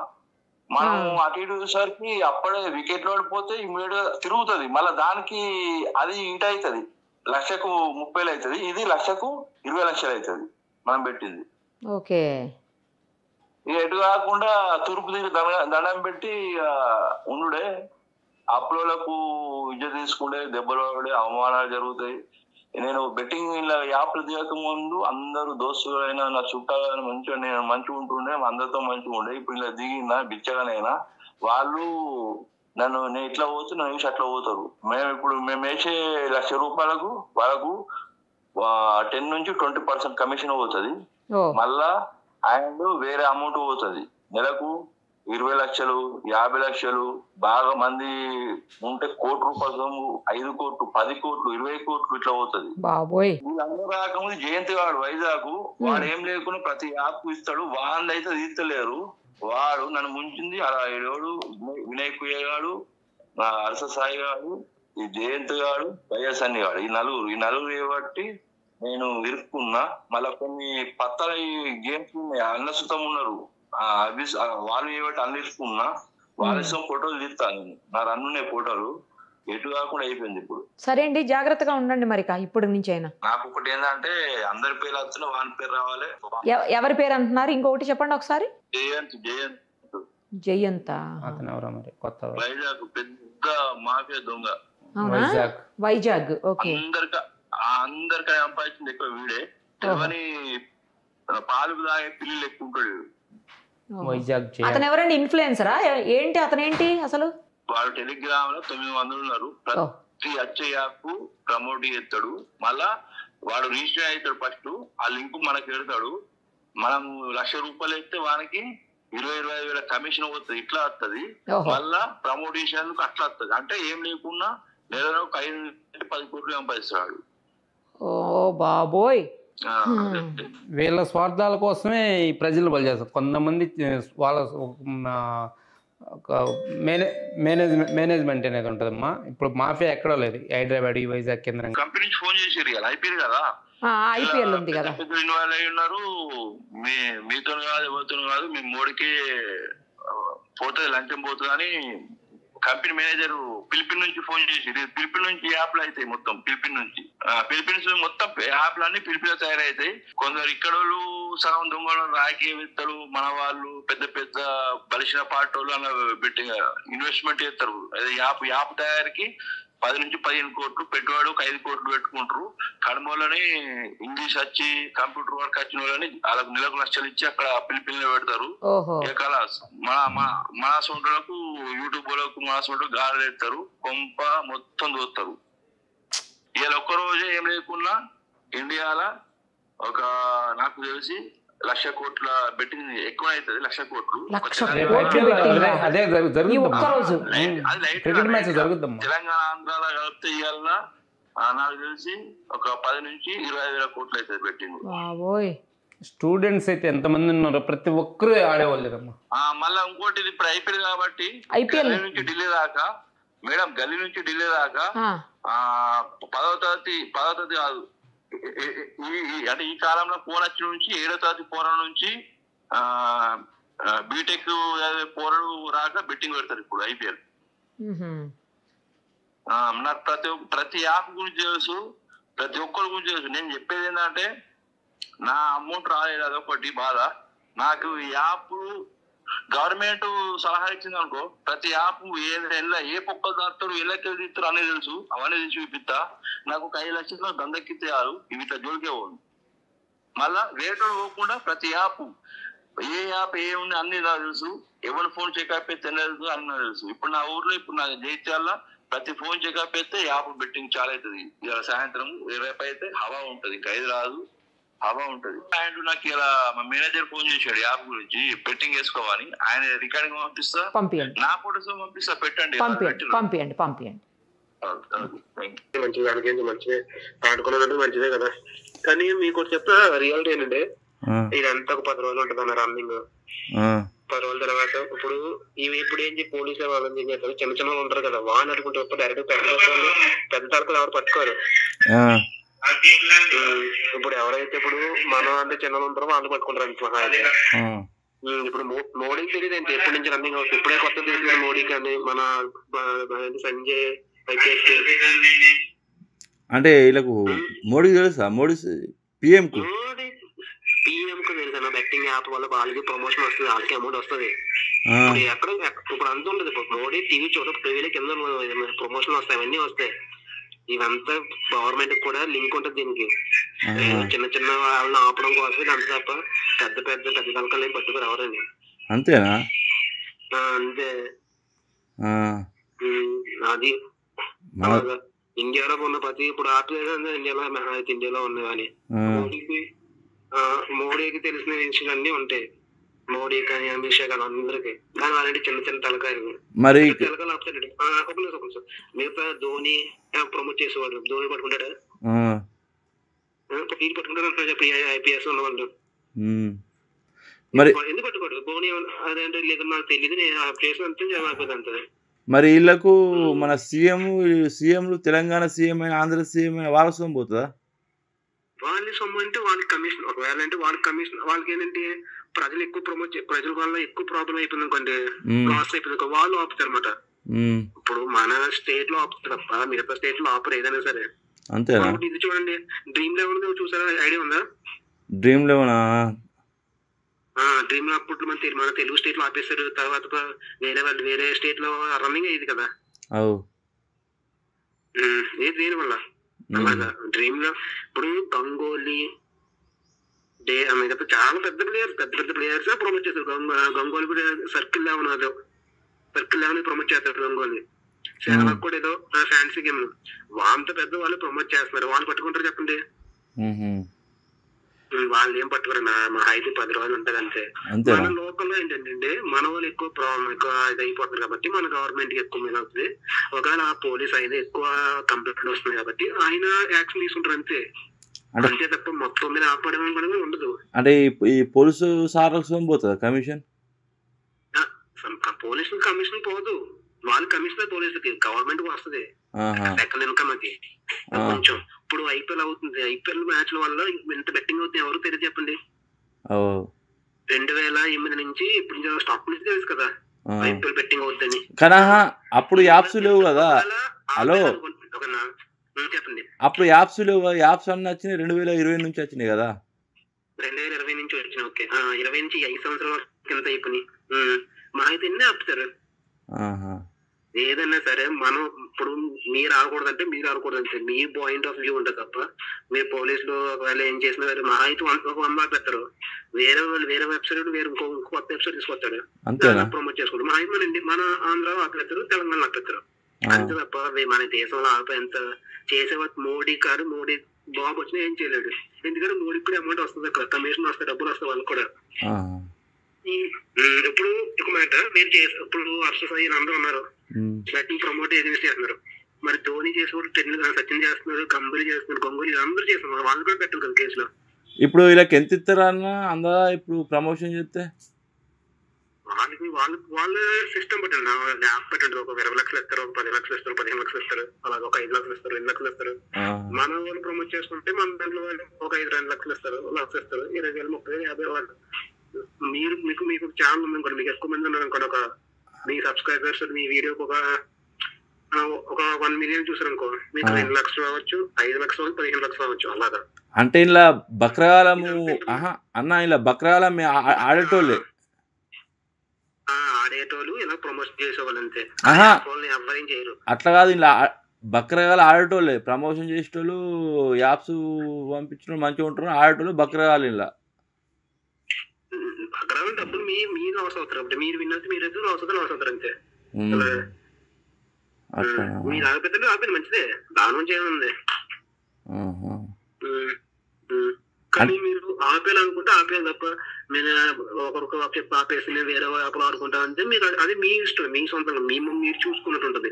మనం అటు ఇటు చూసరికి అప్పుడే వికెట్లు ఓడిపోతే ఇమ్మీడియట్ గా తిరుగుతుంది. మళ్ళీ దానికి అది ఇటు అవుతుంది. 1,00,000కు 30,000 అవుతుంది, ఇది 1,00,000కు 20 లక్షలు అవుతుంది మనం పెట్టింది. ఓకే. ఇక ఎటు కాకుండా తూర్పు తిరిగి దండం పెట్టి ఉండుడే. అప్పులకు ఇజ్జ తీసుకుంటే దెబ్బలు పడే అవమానాలు జరుగుతాయి. నేను బెట్టింగ్ ఇలా యాప్లు దిగక ముందు అందరూ దోస్తులైనా నా చుట్టాలైనా నేను మంచిగా ఉంటుండే, అందరితో మంచిగా ఉండే. ఇప్పుడు ఇలా దిగినా బిచ్చగానైనా వాళ్ళు నేను ఇట్లా పోతే నన్ను చూసి అట్లా పోతారు. మేము వేసే 1,00,000 రూపాయలకు వాళ్ళకు 10 నుంచి 20% కమిషన్ పోతుంది. మళ్ళా అండ్ వేరే అమౌంట్ పోతుంది. నెలకు 20 లక్షలు, 50 లక్షలు, బాగా మంది ఉంటే ₹1,00,00,000, 5 కోట్లు, 10 కోట్లు, 20 కోట్లు ఇట్లా పోతుంది. వీళ్ళందరూ రాకముందు జయంతి వాడు వైజాగ్, వాడు ఏం లేకుండా ప్రతి యాప్ ఇస్తాడు. వాళ్ళు అయితే తీస్తలేరు. వాడు నన్ను ముంచింది అలా ఏడు వినయ్ కుయ్య గాడు, అరస సాయి గాడు, ఈ జయంత్ గాడు, వైఎస్ అన్ని గాడు, ఈ నలుగురు ఏబట్టి నేను ఇరుక్కున్నా. మళ్ళా కొన్ని పత్తల గేమ్స్ ఉన్నాయి, అన్నసుతం ఉన్నారు, వాళ్ళు ఏబట్టి అన్నిరుక్కున్నా. వాళ్ళ ఫోటోలు తీస్తాను, నా రన్నున్నాయి ఫోటోలు. ఎటు కాకుండా అయిపోయింది ఇప్పుడు. సరే అండి, జాగ్రత్తగా ఉండండి మరి ఇప్పుడు నుంచి అయినా. నాకు ఒకటి ఏంటంటే అందరి పేరు వస్తున్నా వాని పేరు రావాలి. ఎవరి పేరు అంటున్నారు? ఇంకొకటి చెప్పండి ఒకసారి. జయంత వైజాగ్ పెద్ద మాఫియా దొంగ. వైజాగ్. ఓకే. అందరికీ సంపాదించింది ఎక్కువ వీడే. ఎవరి పాలు తాగే పిల్లలు ఎక్కువ ఉంటాడు. అతను ఎవరండి? ఇన్ఫ్లుయెన్సరా ఏంటి? అతనేంటి అసలు? వాడు టెలిగ్రామ్ లో 900 ఉన్నారు. ప్రతి వచ్చే యాప్ ప్రమోట్ చేస్తాడు. మళ్ళా వాడు రిజిస్టర్ అవుతాడు. ఫస్ట్ ఆ లింక్ మనకి పెడతాడు. మనం 1,00,000 రూపాయలు ఇస్తే వానికి 20,000 కమిషన్ పోతుంది. ఇట్లా వస్తుంది. మళ్ళా ప్రమోట్ చేసేందుకు అట్లా వస్తుంది. అంటే ఏం లేకున్నా నెలలో 5 నుంచి 10 కోట్లు సంపాదిస్తాడు. ఓ బాబోయ్. వీళ్ళ స్వార్థాల కోసమే ఈ ప్రజలు బలి చేస్తారు. కొంతమంది వాళ్ళ మేనేజ్మెంట్ అనేది ఉంటుందమ్మా. ఇప్పుడు మాఫియా ఎక్కడో లేదు, హైదరాబాద్, వైజాగ్ కేంద్రం. కంపెనీ నుంచి ఫోన్ చేసారు కదా, ఐపీఎల్ కదా, ఐపీఎల్ ఉంది కదా, ఇన్వాల్వ్ అయి ఉన్నారు. మీతో కాదు, ఎవరితో కాదు, మీ మోడీకి పోతుంది, లంచం పోతుంది అని కంపెనీ మేనేజర్ ఫిలిపిన్ నుంచి ఫోన్ చేసి, ఫిలిపిన్ నుంచి యాప్లు అవుతాయి మొత్తం. ఫిలిపిన్స్ మొత్తం యాప్లు అన్ని ఫిలిపిన్ తయారవుతాయి. కొందరు ఇక్కడ వాళ్ళు సగం దొంగలు, రాజకీయ వేత్తలు, మన వాళ్ళు, పెద్ద పెద్ద బలిసిన పార్టీ వాళ్ళు అలా పెట్టి ఇన్వెస్ట్మెంట్ చేస్తారు. అదే యాప్ తయారీకి 10 నుంచి 15 కోట్లు, పెట్టుబడి 5 కోట్లు పెట్టుకుంటారు. కడమలోని ఇంగ్లీష్ వచ్చి కంప్యూటర్ వర్క్ వచ్చిన వాళ్ళని వాళ్ళకి నెలకు లక్షలు ఇచ్చి అక్కడ ఫిలిపిన్ లో పెడతారు. మన సొంటలకు, యూట్యూబ్ వాళ్ళకు మన సొంట గాలి పెడతారు. కొంప మొత్తం దోస్తారు. ఇవాళ ఒక్కరోజే ఏం లేకున్నా ఇండియాలో నాకు తెలిసి 1,00,000 కోట్ల బెట్టింగ్ ఎక్కువ అవుతుంది. 1,00,000 కోట్లు తెలంగాణ, ఆంధ్రాలో కలిపితే ఇవాళ నాకు తెలిసి ఒక 10 నుంచి 20,000 కోట్లు అవుతుంది బెట్టింగ్. స్టూడెంట్స్ అయితే ఎంతమంది ఉన్నారో ప్రతి ఒక్కరు ఆడేవాళ్ళు. మళ్ళీ ఇంకోటి ఇప్పుడు ఐపీఎల్ కాబట్టి ఐపీఎల్ నుంచి ఢిల్లీ దాకా మేడం గల్లీ నుంచి ఢిల్లీ దాకా ఆ, 10వ తరగతి కాదు, అంటే ఈ కాలంలో ఫోన్ వచ్చిన నుంచి 7వ తరగతి పోరాడు నుంచి బీటెక్ పోరాడు రాక బెట్టింగ్ పెడతారు ఇప్పుడు IPL. నాకు ప్రతి యాప్ గురించి తెలుసు, ప్రతి ఒక్కరి గురించి తెలుసు. నేను చెప్పేది ఏంటంటే నా అమౌంట్ రాలేదు, అదొకటి బాధ నాకు. ఈ యాప్ గవర్నమెంట్ సలహా ఇచ్చింది అనుకో, ప్రతి యాప్ ఏ పొక్కలు దాటుతారు ఎల్లకెళ్ళి తీస్తారు అనేది తెలుసు, అవన్నీ తీసి చూపిస్తా. నాకు ఒక 5 లక్షలు దందెక్కితే చాలు, ఇవి ఇట్లా జోలికే పోదు. మళ్ళా రేటు పోకుండా ప్రతి యాప్ ఏ యాప్ ఏ ఉంది అన్ని నాకు తెలుసు, ఎవరి ఫోన్ చెకప్ అయితే తెలుసు అన్ని నాకు తెలుసు. ఇప్పుడు నా ఊర్లో ఇప్పుడు నాకు జైత్యాల ప్రతి ఫోన్ చెకప్ అయితే యాప్ బెట్టింగ్ చాలా అవుతుంది. ఇలా సాయంత్రం రేపు అయితే హవా ఉంటది, ఖైదు రాదు, హవా ఉంటది. అండ్ నాకు ఇలా మా మేనేజర్ ఫోన్ చేశాడు యాప్ గురించి బెట్టింగ్ వేసుకోవాలి, ఆయన రికార్డింగ్ పంపిస్తా, పంపియండి నా ఫోటోస్ పంపిస్తా, పెట్టండి పంపియండి. మంచిది, దానికి మంచిదే, ఆడుకున్నదంటే మంచిదే కదా. కానీ మీకు చెప్తా రియాలిటీ ఏంటంటే ఇదంతా ఒక 10 రోజులు ఉంటుంది అన్న రన్నింగ్. 10 రోజుల తర్వాత ఇప్పుడు ఏంటి పోలీసులు వాళ్ళని ఏం చేస్తారు, చిన్న చిన్న ఉంటారు కదా, వాళ్ళు అడుకుంటే డైరెక్ట్ పెద్ద తరపులు ఎవరు పట్టుకోరు. ఇప్పుడు ఎవరైతే ఇప్పుడు మనం అంటే చిన్నలు ఉంటారో వాళ్ళు పట్టుకుంటారు. ఇప్పుడు మోడీకి తెలియదు ఏంటి ఎప్పటి నుంచి రన్నింగ్ అవుతుంది, ఇప్పుడే కొత్త తెలిసింది మోడీ కానీ మన సంజయ్ అంటే వీళ్ళకు మోడీకి తెలుసా? మోడీ పిఎం కు తెలుసా బెట్టింగ్ యాప్ వల్ల వాళ్ళకి ప్రమోషన్ వస్తుంది, వాళ్ళకి అమౌంట్ వస్తుంది. ఎక్కడ ఇప్పుడు అంత ఉండదు. మోడీ టీవీ టీవీలో కింద ప్రమోషన్ వస్తాయి, అవన్నీ వస్తాయి. ఇవంతా గవర్నమెంట్ కూడా లింక్ ఉంటుంది దీనికి. చిన్న చిన్న వాళ్ళని ఆపడం కోసం అంత తప్ప పెద్ద తలకలు ఏం పట్టుకుని ఎవరండి. అంతేనా? అంతే. అది ఇండియాలో ఉన్న ప్రతి ఇప్పుడు ఆర్టిస్ట్ ఇండియాలో ఉన్నాయి కానీ మోడీకి తెలిసిన విషయాలు అన్ని ఉంటాయి. మోడీ కానీ అమిత్ షా కానీ అందరికి, కానీ వాళ్ళంటే చిన్న చిన్న తలకాయలు మరి తలకాయలు ఆపుతాడు. ఒక నిమిషం మిగతా ధోని ప్రమోట్ చేసేవాడు, ధోని పట్టుకుంటాడా? వీళ్ళు పట్టుకుంటారు చెప్పి IPS ఉన్నవాళ్ళు మరి ఎందుకు పట్టుకోడు? ధోని అదేంటే లేదు నాకు తెలియదు, నేను ప్లేస్ అంతే అయిపోతుంది అంతే. మరి వీళ్ళకు మన సీఎంలు తెలంగాణ సీఎం అయినా ఆంధ్ర సీఎం అయినా వాళ్ళ సొమ్ము పోతుందా? వాళ్ళ సొమ్ము అంటే వాళ్ళకి కమిషన్, ఒకవేళ అంటే వాళ్ళకి కమిషన్, వాళ్ళకి ఏంటంటే ప్రజలు ఎక్కువ ప్రజల వల్ల ఎక్కువ ప్రాబ్లం అయిపోయింది అనుకోండి, లాస్ అయిపోయింది, వాళ్ళు ఆపుతారు అనమాట. ఇప్పుడు మన స్టేట్ లో ఆపుతారు తప్ప మిగతా స్టేట్ లో ఆపరు ఏదైనా సరే. అంతేనా? ఇది చూడండి, డ్రీమ్ 11 చూసారా? ఐడియా ఉందా? డ్రీమ్ 11 డ్రీమ్ లో అప్పుడు మన తెలుగు స్టేట్ లో ఆపేస్తారు, తర్వాత వేరే స్టేట్ లో రన్నింగ్ అయ్యేది కదా. ఏది దేని వల్ల అలాగా డ్రీమ్ లో ఇప్పుడు గంగోలీ మిగతా చాలా పెద్ద ప్లేయర్స్ ప్రమోట్ చేస్తారు. గంగోలీ కూడా సర్కిల్ 11 ప్రమోట్ చేస్తారు. గంగోలీ చాలా కూడా ఏదో ఫ్యాన్సీ గేమ్ వాళ్ళంత పెద్ద వాళ్ళు ప్రమోట్ చేస్తున్నారు, వాళ్ళు పట్టుకుంటారు చెప్పండి? వాళ్ళు ఏం పట్టుకోరు. మా హైట్ 10 రోజులు ఉంటది అంతే. మన లోకల్లో ఏంటంటే మన వాళ్ళు ఎక్కువ ఇది అయిపోతుంది కాబట్టి మన గవర్నమెంట్ కి ఎక్కువ మీద అవుతుంది. ఒకవేళ పోలీస్ ఆయన ఎక్కువ కంప్లైంట్ వస్తుంది కాబట్టి ఆయన యాక్షన్ తీసుకుంటారు అంతే. అంతే తప్ప మొత్తం మీద ఆపడం కూడా ఉండదు. అంటే ఈ పోలీసు సార్లకు సొమ్ము పోతుందా కమిషన్? పోలీసు కమిషన్ పోదు, వాళ్ళు కమిషనర్ పోలీసులకి, గవర్నమెంట్ వస్తుంది సెకండ్ ఇన్కమ్ అది కొంచెం. ఇప్పుడు IPL అవుతుంది, IPL మ్యాచ్ల వల్ల ఎంత బెట్టింగ్ అవుతుంది ఎవరు తెలియదు చెప్పండి. 2008 నుంచి ఇప్పుడు స్టాక్ నుంచి తెలుసు కదా IPL బెట్టింగ్ అవుతుంది. కానీ అప్పుడు యాప్స్ లేవు కదా. హలో చెప్పండి. అప్పుడు యాప్స్ లేవు, యాప్స్ అన్నీ వచ్చినాయి 2020 నుంచి వచ్చినాయి కదా. 2020 నుంచి వచ్చినాయి. ఓకే, 20 నుంచి 5 సంవత్సరాల కింద అయిపోయినాయి. మా అయితే ఎన్ని ఆపుతారు ఏదన్నా సరే. మనం ఇప్పుడు మీరు ఆడకూడదంటే మీరు ఆడకూడదంటే మీ పాయింట్ ఆఫ్ వ్యూ ఉంటుంది తప్ప మీరు పోలీసులు ఒకవేళ ఏం చేసినా సరే మా అయితే 100 పెడతారు. వేరే వెబ్సైట్ వేరే ఇంకో కొత్త వెబ్సైట్ తీసుకొస్తాడు, ప్రమోట్ చేసుకుంటారు. మా అయితే మన ఆంధ్ర ఆపేస్తారు, తెలంగాణ ఆపేస్తారు అంతే తప్ప మన దేశంలో ఆపేంత చేసేవాడు మోడీ కాదు. మోడీ బాబు వచ్చినా ఏం చేయలేడు, ఎందుకంటే మోడీకి కూడా అమౌంట్ వస్తుంది, అక్కడ కమిషన్ వస్తాయి, డబ్బులు వస్తాయి వాళ్ళకి కూడా. ఇప్పుడు ఒక మాట మీరు ఇప్పుడు అర్షసాయి అందరూ ఉన్నారు, బ్యాటింగ్ ప్రమోట్ ఏది చేస్తున్నారు. మరి ధోని చేసేవాడు, సచిన్ చేస్తున్నారు, గంగూలీ అందరూ చేస్తున్నారు, వాళ్ళు కూడా పెట్టారు కదా కేసులో. ఇప్పుడు వీళ్ళకి ఎంత ఇస్తారా అన్న అందా ఇప్పుడు ప్రమోషన్ చేస్తే? వాళ్ళ సిస్టమ్ పెట్టండి, యాప్ పెట్టండి. ఒక 20 లక్షలు ఇస్తారు, ఒక 10 లక్షలు ఇస్తారు, 15 లక్షలు ఇస్తారు, అలాగే ఒక 5 లక్షలు ఇస్తారు, 2 లక్షలు ఇస్తారు. మన వాళ్ళు ప్రమోట్ చేసుకుంటే మన దాంట్లో ఒక 2 లక్షలు ఇస్తారు, 1 లక్ష ఇస్తారు, 20,000, 30,000, 50,000. మీరు మీకు ఛానల్ ఉంది అనుకోండి, మీకు ఎక్కువ మంది ఉన్నారు అనుకోండి, ఒక మీ సబ్స్క్రైబర్స్ మీ వీడియోకి ఒక 1 మిలియన్ చూసారు అనుకో, మీకు 2 లక్షలు అవ్వచ్చు, 5 లక్షలు, 15 లక్షలు అవ్వచ్చు. అలాగా అంటే ఇలా బక్రగాలము అన్న, ఇలా బక్రగాలం ఆడేటోళ్ళే ఆడేటోళ్ళు, ఇలా ప్రమోషన్ చేసేవాళ్ళు అంతే. ఎవరేం చేయరు. అట్లా కాదు, ఇలా బక్రగాలు ఆడేటోళ్ళే, ప్రమోషన్ చేసేటోళ్ళు, యాప్స్ పంపించడం మంచిగా ఉంటారు, ఆడేటోళ్ళు బక్రగాలు. ఇలా బక్రగాలు డబ్బులు మీరు లాస్ అవుతారు, అప్పుడు మీరు విన్నట్టు మీరు లాస్ అవుతారు అంతే. మీరు ఆపేది మంచిదే, దాని నుంచి ఏముంది. కానీ మీరు ఆపేయాలనుకుంటే ఆపేయాలి తప్ప నేను ఒకరికి చెప్పి ఆపేసి నేను వేరే యాప్లో ఆడుకుంటా అంటే మీరు అది మీ ఇష్టం, మీ సొంతంగా మీరు చూసుకున్నట్టు ఉంటుంది.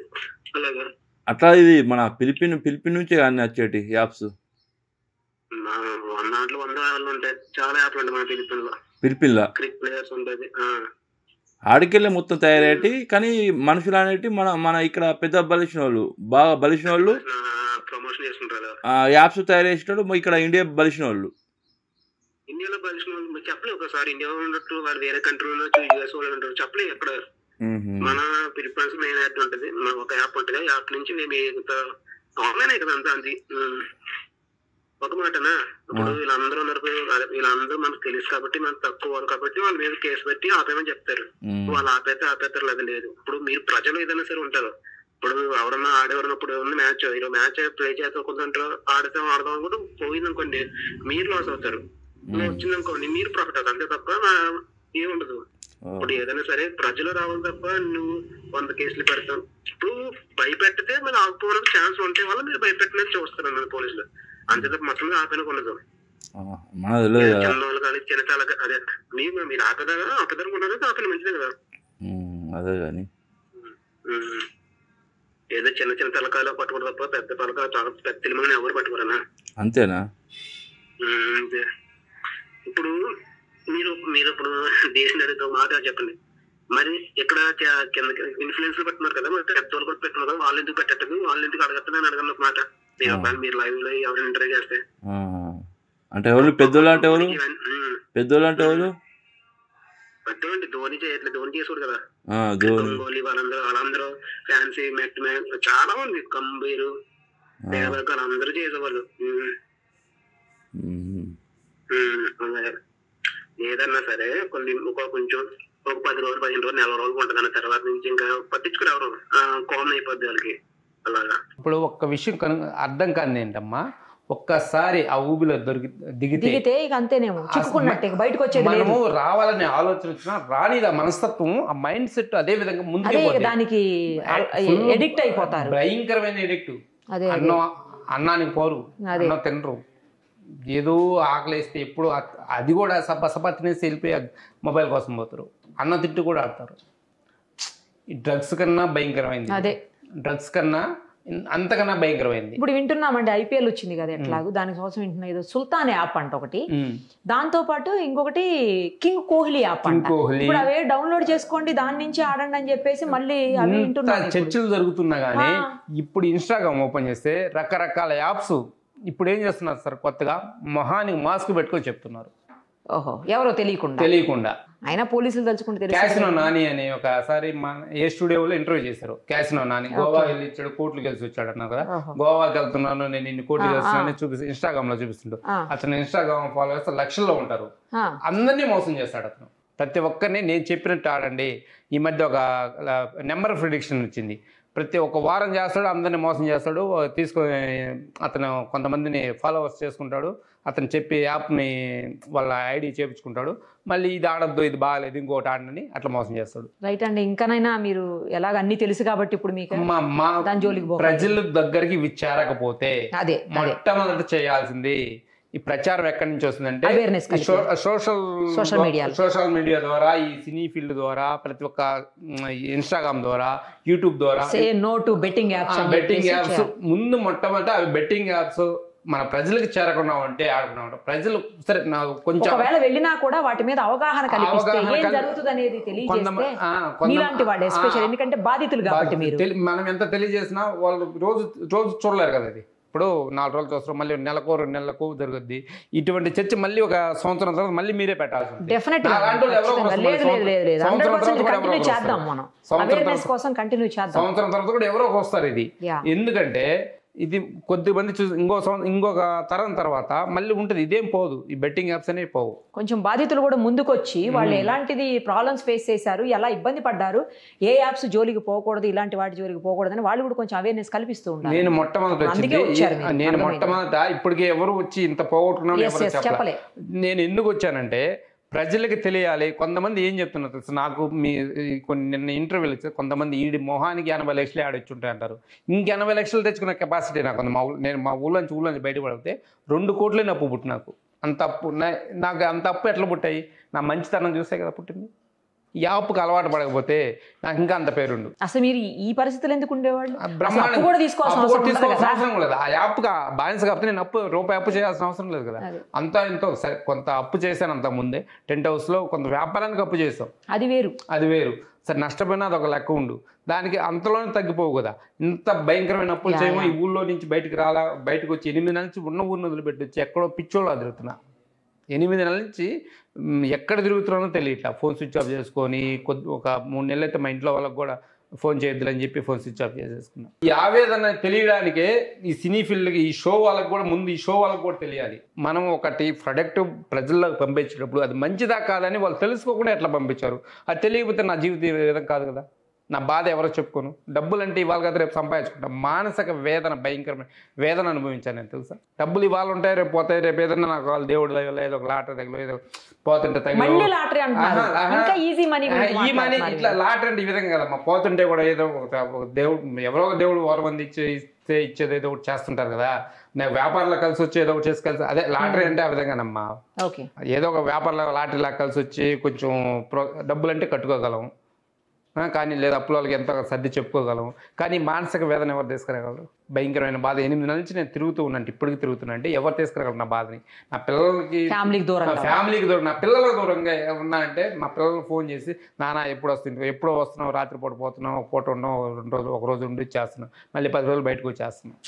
అలాగా అట్లా ఇది మన ఫిలిపిన్ నుంచి అన్ని వచ్చేటి యాప్స్ దాంట్లో 100 యాప్లు ఉంటాయి, చాలా యాప్లు ఉంటాయి మన ఫిలిపిన్లో. క్రిక్ ప్లేయర్స్ ఉంటుంది, ఆడికెళ్ళే మొత్తం తయారయ్యేటి. కానీ మనుషులు అనేటి మన ఇక్కడ పెద్ద బలిసిన వాళ్ళు, బాగా బలిసిన వాళ్ళు ప్రమోషన్ చేస్తుంటారు. యాప్స్ తయారు చేసేటోళ్ళు ఇక్కడ ఇండియా బలిసిన వాళ్ళు. ఇండియాలో బలిసిన వాళ్ళు చెప్పలేదు. ఒకసారి ఇండియాలో ఉన్నట్టు వాళ్ళు వేరే కంట్రీలో యూఎస్ వాళ్ళు ఉంటారు, చెప్పలేదు. ఎక్కడ మన ఫిలిప్పీన్స్ మెయిన్ యాప్ ఉంటుంది, ఒక యాప్ ఉంటుంది. ఆ యాప్ నుంచి మేము ఆన్లైన్ కదా అంతా. అది ఒక మాటనా, ఇప్పుడు వీళ్ళందరూ ఉన్నారు, వీళ్ళందరూ మనకు తెలుసు కాబట్టి మనకు తక్కువ వాళ్ళు కాబట్టి వాళ్ళ మీద కేసు పెట్టి ఆపేమని చెప్తారు. వాళ్ళు ఆపేస్తారు, లేదా లేదు. ఇప్పుడు మీరు ప్రజలు ఏదైనా సరే ఉంటారు. ఇప్పుడు ఎవరన్నా ఆడేవారినప్పుడు ఏమన్నా మ్యాచ్ మ్యాచ్ ప్లే చేస్తాం కొంత ఆడతాం అనుకుంటూ పోయింది అనుకోండి, మీరు లాస్ అవుతారు. వచ్చింది అనుకోండి, మీరు ప్రాఫిట్ అవుతారు, అంతే తప్ప ఏముండదు. ఇప్పుడు ఏదైనా సరే ప్రజలు రావాలి తప్ప నువ్వు 100 కేసులు పెడతాం. ఇప్పుడు భయపెడితే మళ్ళీ ఆగిపోవడానికి ఛాన్స్ ఉంటే వల్ల మీరు భయపెట్టినట్టు చూస్తారు అన్నది పోలీసులు, అంతే తప్ప మొత్తం ఆపేనకు ఉండదు. చిన్నవాళ్ళు కానీ చిన్న చాలా అదే మీరు ఆపదనుకున్నారు, ఆపిన మంచిదే కదా. అదే కానీ ఏదో చిన్న తలకాయలు పట్టుకోవడం తప్ప పెద్ద తలకాయ చాలా పెద్ద తెలిమని ఎవరు పట్టుకోరనా? అంతేనా? అంతే. ఇప్పుడు మీరు ఇప్పుడు దేశం అడిగితే మాట చెప్పండి, మరి ఇక్కడ కింద ఇన్ఫ్లుయెన్స్ పెట్టున్నారు కదా, మరి పెద్దవాళ్ళు కూడా పెట్టున్నారు కదా, వాళ్ళు ఎందుకు పెట్టట్లేదు, వాళ్ళు ఎందుకు అడగట్లేదు అడగను ఒక మాట. మీరు లైవ్ లో ఎవరైనా ఇంటర్వ్యూ చేస్తే అంటే ఎవరు పెద్దోళ్ళు అంటే ఎవరు? పెద్దోళ్ళు అంటే ఎవరు? పెద్దోళ్ళు ధోని చేయట్లేదు, ధోని చేసాడు కదా, గంగోలీ వాళ్ళందరూ ఫ్యాన్సీ మెట్ చాలా మంది, కంబీరు వాళ్ళందరూ చేసేవాళ్ళు. ఏదన్నా సరే కొంచెం ఒక 10 రోజులు 15 రోజులు 4 రోజులు ఉంటుంది, అన్న తర్వాత నుంచి ఇంకా పట్టించుకుని ఎవరు కామన్ అయిపోద్ది వాళ్ళకి. అలాగా ఇప్పుడు ఒక్క విషయం అర్థం కాదు ఏంటమ్మా, ఒక్కసారి ఆ ఊబిలో దిగితే ఇక అంతేనేమో చిక్కుకున్నట్టే, బయటకు వచ్చేది మనము రావాలనే ఆలోచన వచ్చినా రానిదా మనస్తత్వం, ఆ మైండ్ సెట్ అదే విధంగా ముందుకు దానికి ఎడిక్ట్ అయిపోతారు, భయంకరమైన ఎడిక్ట్. అన్నానికి పోరు, అన్నం తినరు, ఏదో ఆకలిస్తే ఎప్పుడు అది కూడా సప తినేసి వెళ్ళిపోయి మొబైల్ కోసం పోతారు, అన్నం తిట్టు కూడా ఆడతారు. ఈ డ్రగ్స్ కన్నా భయంకరమైంది, అదే డ్రగ్స్ కన్నా అంతకన్నా భయంకరమైంది. ఇప్పుడు వింటున్నామండి, ఐపీఎల్ వచ్చింది కదా, ఎట్లాగో దానికోసం వింటున్నా. ఏదో సుల్తాన్ యాప్ అంట ఒకటి, దాంతో పాటు ఇంకొకటి కింగ్ కోహ్లీ యాప్ అంట. ఇప్పుడు అవే డౌన్లోడ్ చేసుకోండి, దాని నుంచి ఆడండి అని చెప్పేసి మళ్ళీ అవి వింటున్నారు. చర్చలు జరుగుతున్నా కానీ ఇప్పుడు ఇన్స్టాగ్రామ్ ఓపెన్ చేస్తే రకరకాల యాప్స్ ఇప్పుడు ఏం చేస్తున్నారు సార్, కొత్తగా మొహానికి మాస్క్ పెట్టుకొని చెప్తున్నారు. ఓహో, ఎవరో తెలియకుండా అయినా పోలీసులు తలుచుకుంటే. క్యాసినో నాని అని ఒకసారి ఏ స్టూడియోలో ఇంటర్వ్యూ చేశారు. క్యాసినో నాని గోవా వెళ్ళి ఇచ్చాడు, కోట్లు గెలిచి వచ్చాడు అన్నారు కదా, గోవాకి వెళ్తున్నాను నేను ఇన్ని కోట్లు గెలుస్తున్నాను చూపిస్తే ఇన్స్టాగ్రామ్ లో చూపిస్తుండు. అతను ఇన్స్టాగ్రామ్ ఫాలోవర్స్ లక్షల్లో ఉంటారు, అందరినీ మోసం చేస్తాడు అతను. ప్రతి ఒక్కరిని నేను చెప్పినట్టు ఆడండి. ఈ మధ్య ఒక నెంబర్ ప్రిడిక్షన్ వచ్చింది, ప్రతి ఒక్క వారం చేస్తాడు, అందరినీ మోసం చేస్తాడు, తీసుకొని అతను కొంతమందిని ఫాలోవర్స్ చేసుకుంటాడు, అతను చెప్పి యాప్ని వాళ్ళ ఐడి చేపించుకుంటాడు, మళ్ళీ ఇది ఆడద్దు, ఇది బాగాలేదు, ఇంకోటి ఆడని అట్లా మోసం చేస్తాడు. రైట్ అండి. ఇంకానైనా మీరు ఎలాగ అన్ని తెలుసు కాబట్టి ఇప్పుడు మీకు దాని జోలికి ప్రజల దగ్గరికి విచ్చారకపోతే మొట్టమొదటి చేయాల్సింది ఈ ప్రచారం ఎక్కడి నుంచి వస్తుందంటే సోషల్ మీడియా ద్వారా, ఈ సినీ ఫీల్డ్ ద్వారా, ప్రతి ఒక్క ఇన్స్టాగ్రామ్ ద్వారా, యూట్యూబ్ ద్వారా. No to betting apps. ముందు మొట్టమొదట అవి బెట్టింగ్ యాప్స్ మన ప్రజలకు చేరకుండా ఉంటే ఆడుకున్నా ఉంటాం. ప్రజలు సరే నాకు కొంచెం ఒకవేళ వెళ్ళినా కూడా వాటి మీద అవగాహన కల్పిస్తే ఏం జరుగుతుంది అనేది తెలియజేస్తే మీలాంటి వాళ్ళు ఎస్పెషల్, ఎందుకంటే బాధితులు కాబట్టి మీరు. మనం ఎంత తెలియజేసినా వాళ్ళు రోజు చూడలేరు కదా. ఇది ఇప్పుడు 4 రోజులు చూస్తారు, మళ్ళీ నెలకు 2 నెలలకు జరుగుద్ది. ఇటువంటి చర్చ మళ్ళీ ఒక సంవత్సరం తర్వాత మళ్ళీ మీరే పెట్టాల్సి ఉంటుంది. సంవత్సరం తర్వాత కూడా ఎవరో వస్తారు. ఇది ఎందుకంటే ఇది కొద్దిమంది చూసి ఇంకొక తరం తర్వాత మళ్ళీ ఉంటుంది. ఇదేం పోదు, ఈ బెట్టింగ్ యాప్స్ అనేవి పోవు. కొంచెం బాధితులు కూడా ముందుకొచ్చి వాళ్ళు ఎలాంటిది ప్రాబ్లమ్స్ ఫేస్ చేశారు, ఎలా ఇబ్బంది పడ్డారు, ఏ యాప్స్ జోలికి పోకూడదు, ఇలాంటి వాటి జోలికి పోకూడదని వాళ్ళు కూడా కొంచెం అవేర్నెస్ కల్పిస్తూ ఉంటారు. నేను మొట్టమొదట ఇప్పటికే ఎవరు వచ్చి ఇంత పోగొట్టుకున్నాను చెప్పలే. నేను ఎందుకు వచ్చానంటే ప్రజలకి తెలియాలి. కొంతమంది ఏం చెప్తున్నారు తెలుసు, నాకు నిన్న ఇంటర్వ్యూలు ఇస్తే కొంతమంది ఈడి మొహానికి 80 లక్షలు ఆడొచ్చి ఉంటాయి అంటారు. 80 లక్షలు తెచ్చుకున్న కెపాసిటీ నాకు నేను మా ఊళ్ళోంచి బయటపడితే 2 కోట్లే అప్పు పుట్టి నాకు. నాకు అంత అప్పు ఎట్లా పుట్టాయి? నా మంచితనం చూస్తే కదా పుట్టింది. ఈ అప్పుకి అలవాటు పడకపోతే నాకు ఇంకా అంత పేరుండు. అసలు మీరు ఈ పరిస్థితులు ఎందుకు ఉండేవాళ్ళు? అవసరం లేదు. ఆ యాప్కి బాలన్స్ కాబట్టి నేను రూపాయి అప్పు చేయాల్సిన అవసరం లేదు కదా. అంతా ఎంతో సరే కొంత అప్పు చేశాను అంత ముందే. టెంట్ హౌస్లో కొంత వ్యాపారానికి అప్పు చేస్తాం, అది వేరు. సరే నష్టపోయినా అదొక లెక్క ఉండు, దానికి అంతలోనే తగ్గిపోవు కదా. ఇంత భయంకరమైన అప్పులు చేయమో ఈ ఊళ్ళో నుంచి బయటకు వచ్చి 8 నెలల నుంచి ఉన్న ఊరిని వదిలిపెట్టి వచ్చి ఎక్కడో పిచ్చోళ్ళు తిరుగుతున్నా. 8 నెలల నుంచి ఎక్కడ తిరుగుతున్నానో తెలియట్లా. ఫోన్ స్విచ్ ఆఫ్ చేసుకొని ఒక 3 నెలలు అయితే మా ఇంట్లో వాళ్ళకి కూడా ఫోన్ చేయొద్దులని చెప్పి ఫోన్ స్విచ్ ఆఫ్ చేసేసుకున్నా. ఈ ఆవేదన తెలియడానికే ఈ సినీ ఫీల్డ్కి, ఈ షో వాళ్ళకి కూడా ముందు ఈ షో వాళ్ళకి కూడా తెలియాలి. మనం ఒకటి ప్రొడక్ట్ ప్రజల్లోకి పంపించేటప్పుడు అది మంచిదా కాదని వాళ్ళు తెలుసుకోకుండా ఎట్లా పంపించారు. అది తెలియకపోతే నా జీవితం విధం కాదు కదా. నా బాధ ఎవరో చెప్పుకోను. డబ్బులు అంటే ఇవాళ కదా రేపు సంపాదించుకుంటాం. మానసిక వేదన, భయంకరమైన వేదన అనుభవించాను నేను తెలుసా. డబ్బులు ఇవాళ ఉంటాయి, రేపు పోతాయి. రేపు ఏదన్నా నాకు వాళ్ళు దేవుడు దగ్గర ఏదో ఒక లాటరీ దగ్గర ఏదో పోతుంటే ఈ మనీ ఇట్లా లాటరీ అంటే ఈ విధంగా కదమ్మా. పోతుంటే కూడా ఏదో ఒక దేవుడు, ఎవరో ఒక దేవుడు వరం మంది ఇచ్చేది ఏదో ఒకటి చేస్తుంటారు కదా. నాకు వ్యాపారంలో కలిసి వచ్చి ఏదో ఒకటి చేసి కలిసి అదే లాటరీ అంటే ఆ విధంగానమ్మా. ఏదో ఒక వ్యాపారంలో లాటరీ లాగా కలిసి వచ్చి కొంచెం డబ్బులు అంటే కట్టుకోగలం, కానీ లేదా అప్పుల వాళ్ళకి ఎంతో సర్ది చెప్పుకోగలం. కానీ మానసిక వేదన ఎవరు తీసుకురాగలరు? భయంకరమైన బాధ. 8 నెలల నుంచి నేను తిరుగుతూ ఉన్నాను, ఇప్పటికి తిరుగుతున్నా. అంటే ఎవరు తీసుకురాగలరు నా బాధని? నా పిల్లలకి, ఫ్యామిలీకి దూరం, నా పిల్లలకు దూరంగా ఉన్నా అంటే మా పిల్లలకు ఫోన్ చేసి, నాన్న ఎప్పుడు వస్తున్నావు, రాత్రిపూట పోతున్నావు, ఒక పూట ఉన్నావు, 2 రోజులు, ఒక రోజు ఉండి వచ్చేస్తున్నావు, మళ్ళీ 10 రోజులు బయటకు వచ్చేస్తున్నావు.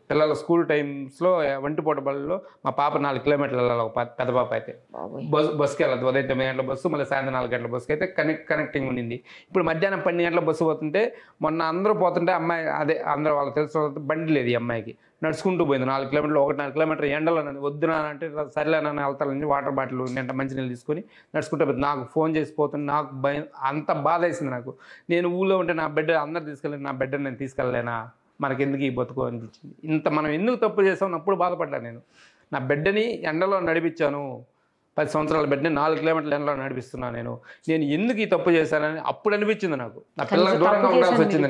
పిల్లల స్కూల్ టైమ్స్లో వంటిపూట బళ్ళలో మా పాప 4 కిలోమీటర్లు వెళ్ళాలి. ఒక పెద్ద పాప అయితే బస్సుకి వెళ్ళదు. ఉదయం 9 గంటల బస్సు, మళ్ళీ సాయంత్రం 4 గంటల బస్సుకి అయితే కనెక్టింగ్ ఉండింది. ఇప్పుడు మధ్యాహ్నం 12 గంటల బస్సు పోతుంటే, మొన్న అందరూ పోతుంటే అమ్మాయి అందరూ వాళ్ళకి తెలిసిన బండి లేదు, ఈ అమ్మాయికి నడుచుకుంటూ పోయింది 4 కిలోమీటర్లు. 1.5 కిలోమీటర్ ఎండలో వద్దునా అంటే సరేలేనని వెళ్తానని వాటర్ బాటిల్ నింట మంచినీళ్ళు తీసుకొని నడుచుకుంటూ పోతుంది. నాకు ఫోన్ చేసి పోతుంది. నాకు భయం, అంత బాధ వేసింది నాకు. నేను ఊళ్ళో ఉంటే నా బిడ్డ అందరు తీసుకెళ్ళి, నా బిడ్డను నేను తీసుకెళ్ళలేనా, మనకెందుకు ఈ బతుకు అనిపించింది. ఇంత మనం ఎందుకు తప్పు చేసాం అప్పుడు బాధపడ్డా నేను. నా బిడ్డని ఎండలో నడిపించాను, 10 సంవత్సరాల బిడ్డని 4 కిలోమీటర్ల ఎండలో నడిపిస్తున్నాను. నేను ఎందుకు ఈ తప్పు చేశానని అప్పుడు అనిపించింది నాకు. నా పిల్లలకు దూరంగా ఉండాల్సి వచ్చింది.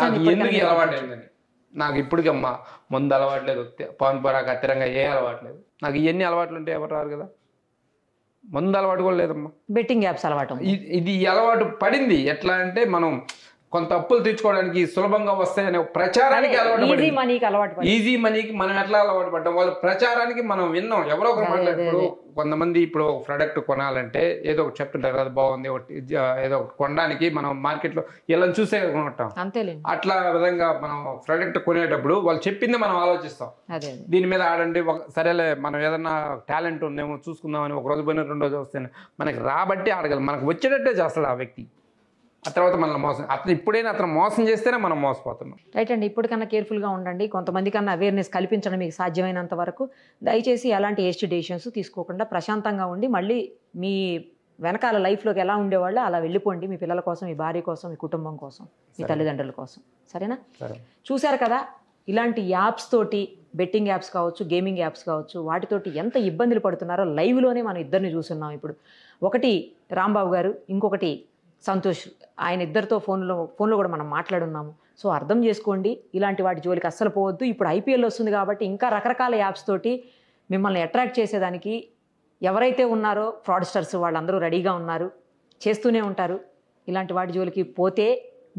నాకు ఎందుకు ఈ అలవాటు అయిందని. నాకు ఇప్పటికి అమ్మ మందు అలవాట్లేదు, పవన్ పరాక అత్తిరంగా ఏ అలవాట్లేదు. నాకు ఇవన్నీ అలవాట్లు ఉంటే ఎవరు రారు కదా. మందు అలవాటు కూడా లేదమ్మా, బెట్టింగ్ యాప్స్ అలవాటు. ఇది అలవాటు పడింది. ఎట్లా అంటే మనం కొంత అప్పులు తీర్చుకోవడానికి సులభంగా వస్తాయనే ప్రచారానికి ఈజీ మనీకి మనం ఎట్లా అలవాటు పడ్డాం. వాళ్ళ ప్రచారానికి మనం విన్నాం. ఎవరో ఒకరు మాట్లాడు. కొంతమంది ఇప్పుడు ఒక ప్రోడక్ట్ కొనాలంటే ఏదో ఒకటి చెప్తుంటారు, అది బాగుంది, ఏదో ఒకటి కొనడానికి మనం మార్కెట్లో ఇలా చూసే కొంటాం. అట్లా విధంగా మనం ప్రోడక్ట్ కొనేటప్పుడు వాళ్ళు చెప్పింది మనం ఆలోచిస్తాం. దీని మీద ఆడండి, సరేలే మనం ఏదన్నా టాలెంట్ ఉందేమో చూసుకుందామని ఒక రోజు పోయిన 2 రోజులు వస్తే మనకి రాబట్టి ఆడగలం. మనకు వచ్చేటట్టే చేస్తాడు ఆ వ్యక్తి. ఆ తర్వాత మనల్ని మోసం, అతను మోసం చేస్తేనే మనం మోసపోతున్నాం. రైట్ అండి. ఇప్పటికన్నా కేర్ఫుల్గా ఉండండి. కొంతమంది కన్నా అవేర్నెస్ కల్పించడం మీకు సాధ్యమైనంత వరకు. దయచేసి ఎలాంటి హేస్టీ డెసిషన్స్ తీసుకోకుండా ప్రశాంతంగా ఉండి మళ్ళీ మీ వెనకాల లైఫ్లోకి ఎలా ఉండేవాళ్ళు అలా వెళ్ళిపోండి. మీ పిల్లల కోసం, మీ భార్య కోసం, మీ కుటుంబం కోసం, మీ తల్లిదండ్రుల కోసం. సరేనా? చూశారు కదా, ఇలాంటి యాప్స్ తోటి, బెట్టింగ్ యాప్స్ కావచ్చు, గేమింగ్ యాప్స్ కావచ్చు, వాటితోటి ఎంత ఇబ్బందులు పడుతున్నారో లైవ్లోనే మనం ఇద్దరిని చూస్తున్నాం. ఇప్పుడు ఒకటి రాంబాబు గారు, ఇంకొకటి సంతోష్, ఆయన ఇద్దరితో ఫోన్లో కూడా మనం మాట్లాడున్నాము. సో అర్థం చేసుకోండి, ఇలాంటి వాటి జోలికి అస్సలు పోవద్దు. ఇప్పుడు ఐపీఎల్ వస్తుంది కాబట్టి ఇంకా రకరకాల యాప్స్ తోటి మిమ్మల్ని అట్రాక్ట్ చేసేదానికి ఎవరైతే ఉన్నారో ఫ్రాడ్స్టర్స్ వాళ్ళందరూ రెడీగా ఉన్నారు, చేస్తూనే ఉంటారు. ఇలాంటి వాటి జోలికి పోతే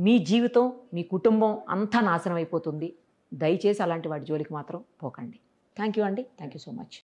మీ జీవితం, మీ కుటుంబం అంతా నాశనం అయిపోతుంది. దయచేసి అలాంటి వాటి జోలికి మాత్రం పోకండి. థ్యాంక్ యూ అండి. Thank you so much.